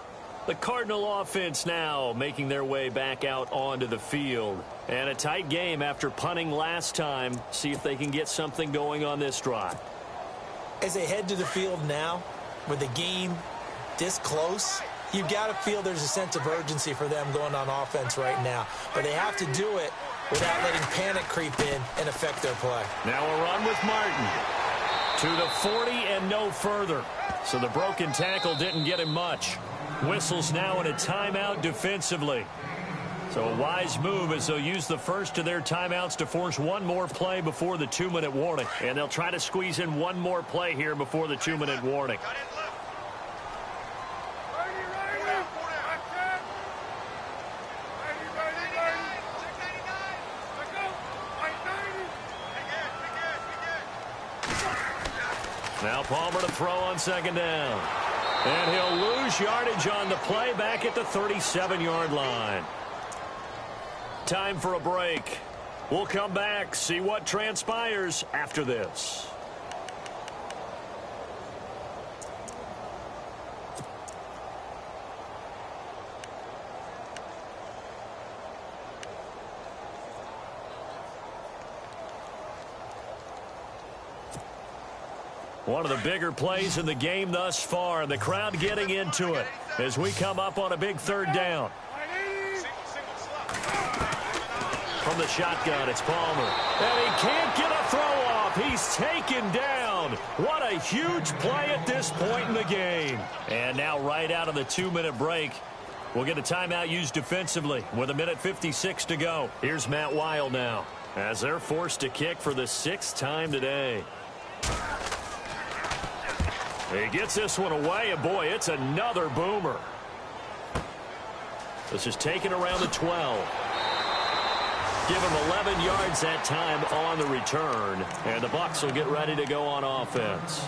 The Cardinal offense now making their way back out onto the field. And a tight game after punting last time. See if they can get something going on this drive. As they head to the field now, with the game this close, you've got to feel there's a sense of urgency for them going on offense right now. But they have to do it without letting panic creep in and affect their play. Now a run with Martin. To the 40 and no further. So the broken tackle didn't get him much. Whistles now in a timeout defensively. So a wise move as they'll use the first of their timeouts to force one more play before the 2-minute warning. And they'll try to squeeze in one more play here before the 2-minute warning. Now Palmer to throw on second down. And he'll lose yardage on the play back at the 37-yard line. Time for a break. We'll come back, see what transpires after this. One of the bigger plays in the game thus far, and the crowd getting into it as we come up on a big third down. From the shotgun, it's Palmer. And he can't get a throw off. He's taken down. What a huge play at this point in the game. And now right out of the 2-minute break, We'll get a timeout used defensively with 1:56 to go. Here's Matt Weil now as they're forced to kick for the 6th time today. He gets this one away, and boy, it's another boomer. This is taken around the 12. Give him 11 yards that time on the return, and the Bucs will get ready to go on offense.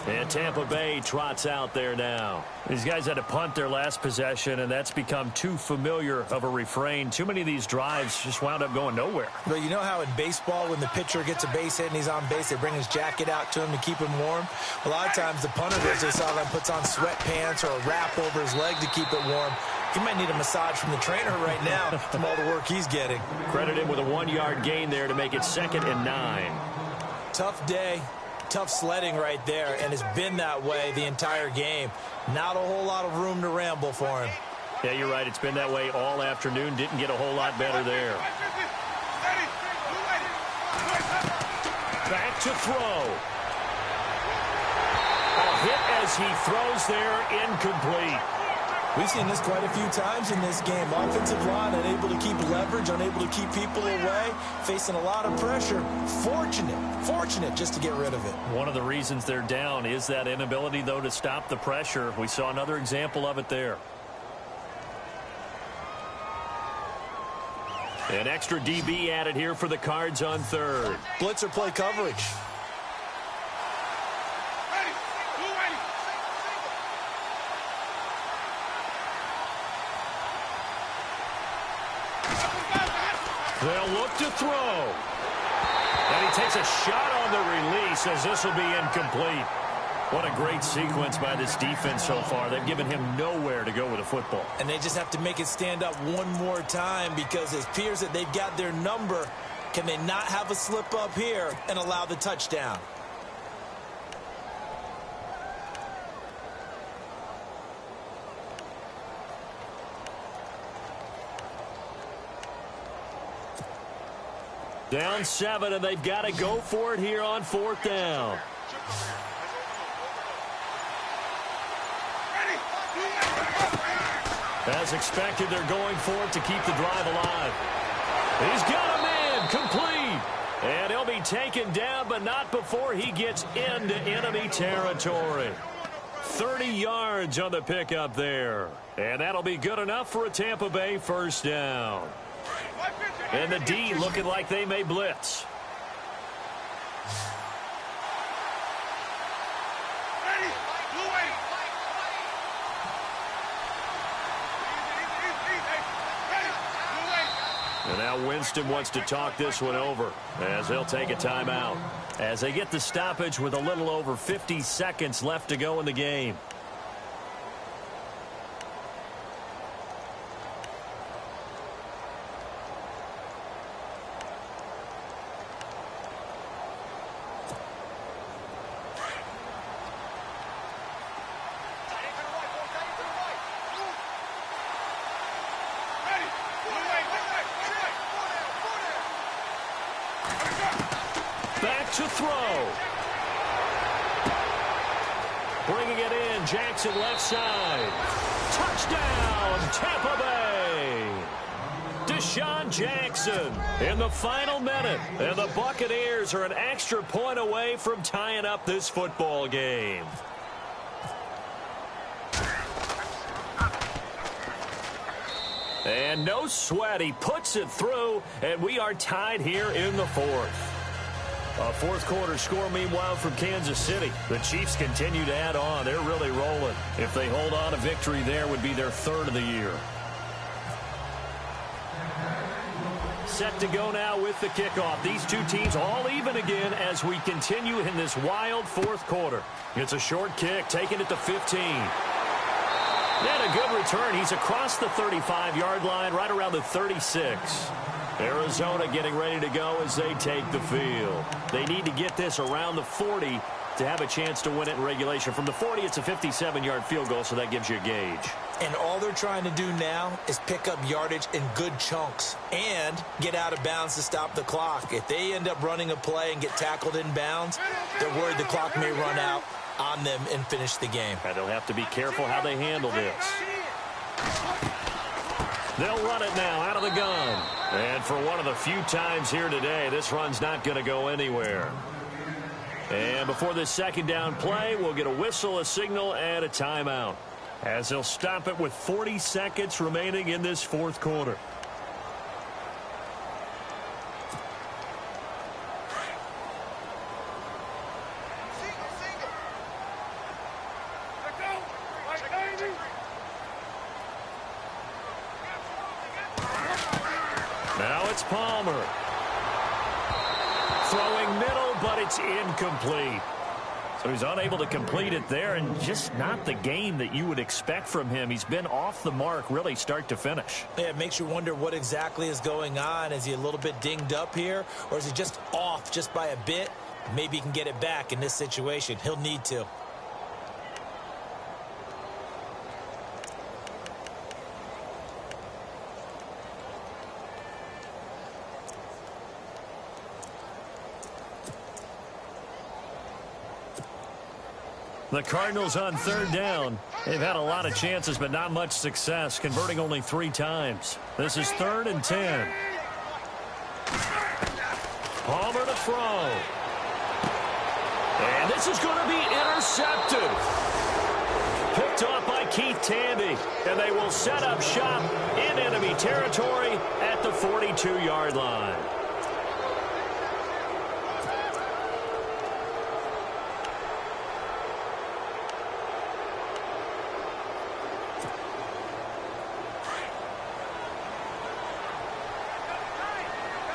And Tampa Bay trots out there now. These guys had to punt their last possession, and that's become too familiar of a refrain. Too many of these drives just wound up going nowhere. But you know how in baseball, when the pitcher gets a base hit and he's on base, they bring his jacket out to him to keep him warm? A lot of times the punter does this, puts on sweatpants or a wrap over his leg to keep it warm. He might need a massage from the trainer right now from all the work he's getting. Credit him with a 1-yard gain there to make it 2nd and 9. Tough day. Tough sledding right there, and it's been that way the entire game. Not a whole lot of room to ramble for him. Yeah, you're right. It's been that way all afternoon. Didn't get a whole lot better there. Back to throw. A hit as he throws there, incomplete. We've seen this quite a few times in this game. Offensive line unable to keep leverage, unable to keep people away, facing a lot of pressure. Fortunate just to get rid of it. One of the reasons they're down is that inability, though, to stop the pressure. We saw another example of it there. An extra DB added here for the Cards on 3rd. Blitzer play coverage. They'll look to throw. And he takes a shot on the release as this will be incomplete. What a great sequence by this defense so far. They've given him nowhere to go with the football. And they just have to make it stand up one more time because it appears that they've got their number. Can they not have a slip up here and allow the touchdown? Down 7, and they've got to go for it here on 4th down. As expected, they're going for it to keep the drive alive. He's got a man, complete. And he'll be taken down, but not before he gets into enemy territory. 30 yards on the pickup there. And that'll be good enough for a Tampa Bay 1st down. And the D looking like they may blitz. And now Winston wants to talk this one over as they'll take a timeout. As they get the stoppage with a little over 50 seconds left to go in the game. To throw. Bringing it in, Jackson left side. Touchdown, Tampa Bay. Deshaun Jackson in the final minute. And the Buccaneers are an extra point away from tying up this football game. And no sweat, he puts it through, and we are tied here in the 4th. A 4th quarter score, meanwhile, from Kansas City. The Chiefs continue to add on. They're really rolling. If they hold on, a victory there would be their 3rd of the year. Set to go now with the kickoff. These two teams all even again as we continue in this wild 4th quarter. It's a short kick, taking it to 15. And a good return. He's across the 35-yard line, right around the 36. Arizona getting ready to go as they take the field. They need to get this around the 40 to have a chance to win it in regulation. From the 40, it's a 57-yard field goal, so that gives you a gauge. And all they're trying to do now is pick up yardage in good chunks and get out of bounds to stop the clock. If they end up running a play and get tackled in bounds, they're worried the clock may run out on them and finish the game. And they'll have to be careful how they handle this. They'll run it now out of the gun. And for one of the few times here today, this run's not going to go anywhere. And before this second down play, we'll get a whistle, a signal, and a timeout, as they'll stop it with 40 seconds remaining in this fourth quarter. Now it's Palmer. Throwing middle, but it's incomplete. So he's unable to complete it there, and just not the game that you would expect from him. He's been off the mark really start to finish. Yeah, it makes you wonder what exactly is going on. Is he a little bit dinged up here, or is he just off just by a bit? Maybe he can get it back in this situation. He'll need to. The Cardinals on third down. They've had a lot of chances, but not much success, converting only 3 times. This is 3rd and 10. Palmer to throw. And this is going to be intercepted. Picked off by Keith Tandy. And they will set up shop in enemy territory at the 42-yard line.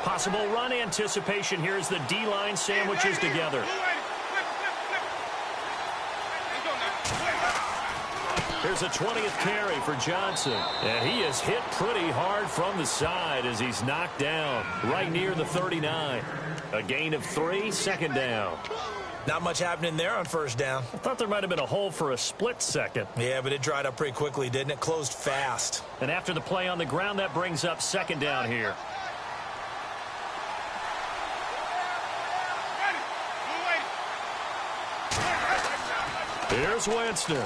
Possible run anticipation here as the D-line sandwiches together. Here's a 20th carry for Johnson. And he is hit pretty hard from the side as he's knocked down right near the 39. A gain of 3, second down. Not much happening there on first down. I thought there might have been a hole for a split second. Yeah, but it dried up pretty quickly, didn't it? Closed fast. And after the play on the ground, that brings up second down here. Here's Winston.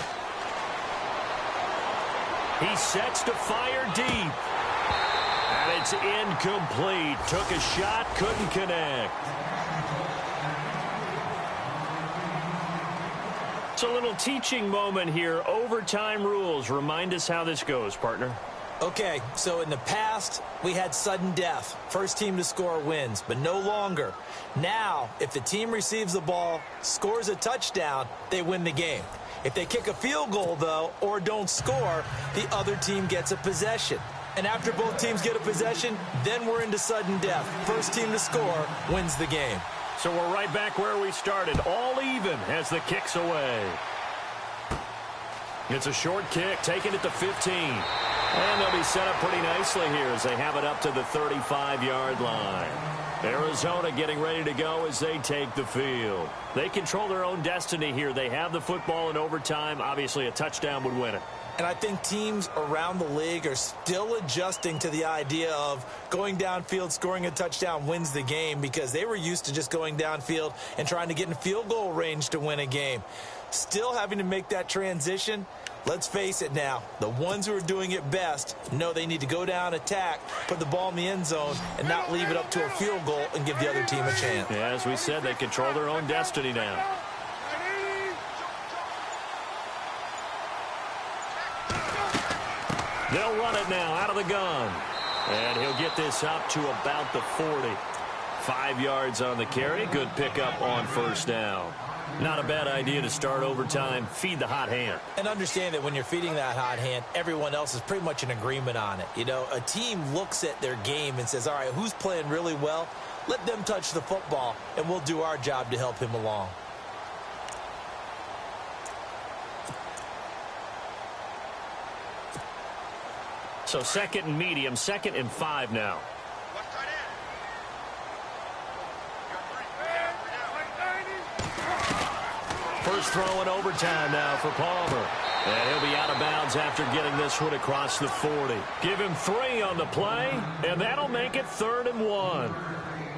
He sets to fire deep. And it's incomplete. Took a shot, couldn't connect. It's a little teaching moment here. Overtime rules. Remind us how this goes, partner. Okay, so in the past, we had sudden death. First team to score wins, but no longer. Now, if the team receives the ball, scores a touchdown, they win the game. If they kick a field goal, though, or don't score, the other team gets a possession. And after both teams get a possession, then we're into sudden death. First team to score wins the game. So we're right back where we started, all even as the kick's away. It's a short kick, taking it to 15. And they'll be set up pretty nicely here as they have it up to the 35-yard line. Arizona getting ready to go as they take the field. They control their own destiny here. They have the football in overtime. Obviously, a touchdown would win it. And I think teams around the league are still adjusting to the idea of going downfield, scoring a touchdown wins the game, because they were used to just going downfield and trying to get in field goal range to win a game. Still having to make that transition. Let's face it now, the ones who are doing it best know they need to go down, attack, put the ball in the end zone, and not leave it up to a field goal and give the other team a chance. Yeah, as we said, they control their own destiny now. They'll run it now out of the gun. And he'll get this up to about the 40. 5 yards on the carry. Good pickup on first down. Not a bad idea to start overtime. Feed the hot hand. And understand that when you're feeding that hot hand, everyone else is pretty much in agreement on it. You know, a team looks at their game and says, all right, who's playing really well? Let them touch the football, and we'll do our job to help him along. So second and medium, 2nd and 5 now. First throw in overtime now for Palmer. And he'll be out of bounds after getting this one across the 40. Give him 3 on the play, and that'll make it 3rd and 1.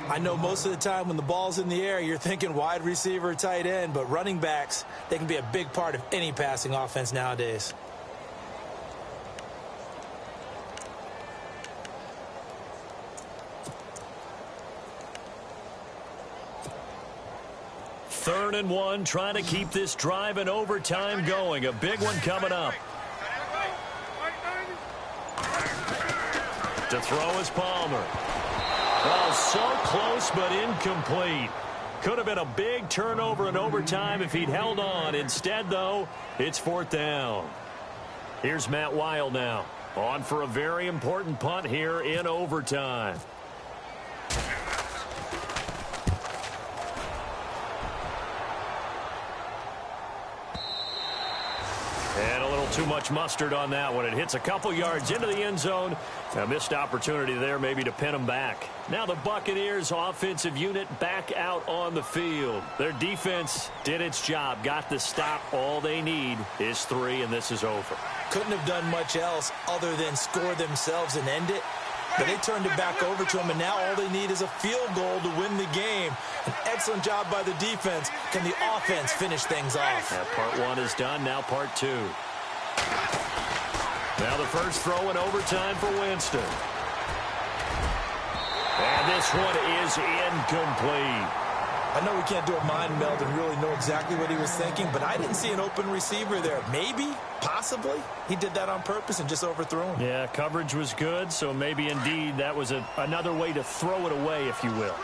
I know most of the time when the ball's in the air, you're thinking wide receiver, tight end, but running backs, they can be a big part of any passing offense nowadays. 3rd and 1, trying to keep this drive in overtime going. A big one coming up. To throw is Palmer. Oh, so close but incomplete. Could have been a big turnover in overtime if he'd held on. Instead, though, it's 4th down. Here's Matt Weil now. On for a very important punt here in overtime. And a little too much mustard on that one. It hits a couple yards into the end zone. A missed opportunity there maybe to pin them back. Now the Buccaneers offensive unit back out on the field. Their defense did its job, got the stop. All they need is 3, and this is over. Couldn't have done much else other than score themselves and end it. But they turned it back over to them, and now all they need is a field goal to win the game. An excellent job by the defense. Can the offense finish things off? Yeah, part 1 is done, now part 2. Now the first throw in overtime for Winston. And this one is incomplete. I know we can't do a mind meld and really know exactly what he was thinking, but I didn't see an open receiver there. Maybe, possibly, he did that on purpose and just overthrew him. Yeah, coverage was good, so maybe indeed that was another way to throw it away, if you will.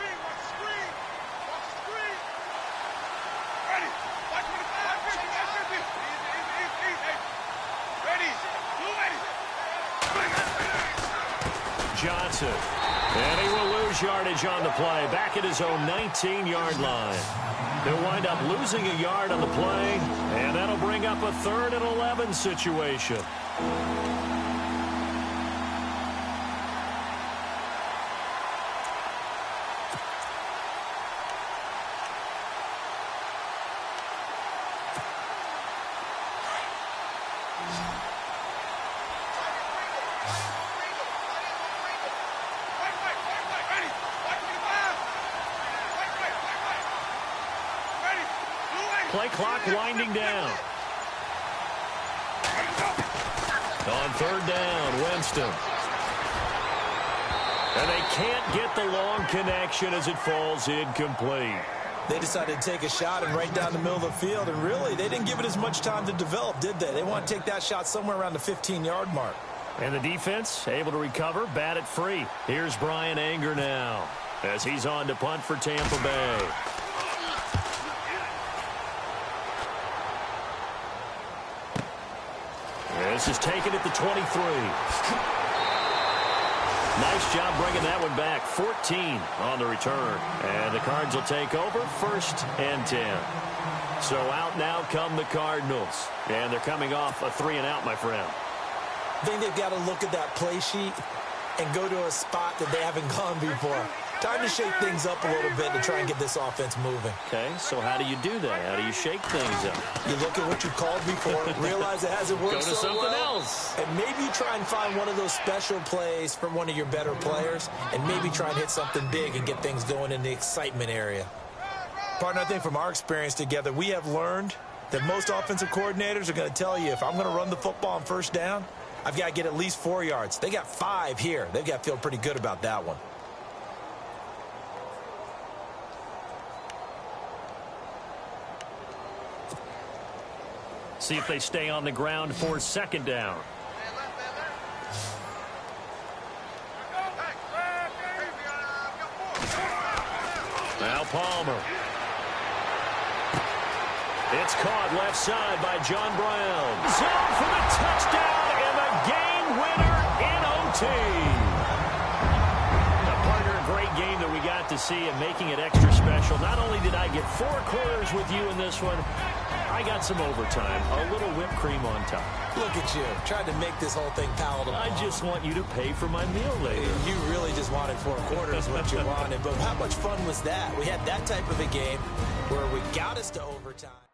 Johnson. And he will lose yardage on the play. Back at his own 19-yard line. He'll wind up losing a yard on the play, and that'll bring up a 3rd and 11 situation. Play clock winding down. On 3rd down, Winston. And they can't get the long connection as it falls incomplete. They decided to take a shot and right down the middle of the field, and really, they didn't give it as much time to develop, did they? They want to take that shot somewhere around the 15-yard mark. And the defense able to recover, bat it free. Here's Brian Anger now as he's on to punt for Tampa Bay. This is taken at the 23. Nice job bringing that one back. 14 on the return. And the Cards will take over 1st and 10. So out now come the Cardinals. And they're coming off a 3-and-out, my friend. I think they've got to look at that play sheet and go to a spot that they haven't gone before. Time to shake things up a little bit to try and get this offense moving. Okay, so how do you do that? How do you shake things up? You look at what you called before, realize it hasn't worked so well. Go to something else. And maybe try and find one of those special plays from one of your better players, and maybe try and hit something big and get things going in the excitement area. Partner, I think from our experience together, we have learned that most offensive coordinators are going to tell you, if I'm going to run the football on 1st down, I've got to get at least 4 yards. They got 5 here. They've got to feel pretty good about that one. See if they stay on the ground for 2nd down. Now Palmer. It's caught left side by John Brown. Zone for the touchdown and the game winner in OT. A partner, a great game that we got to see and making it extra special. Not only did I get 4 quarters with you in this one, I got some overtime, a little whipped cream on top. Look at you, tried to make this whole thing palatable. I just want you to pay for my meal later. You really just wanted 4 quarters, what you wanted. But how much fun was that? We had that type of a game where we got us to overtime.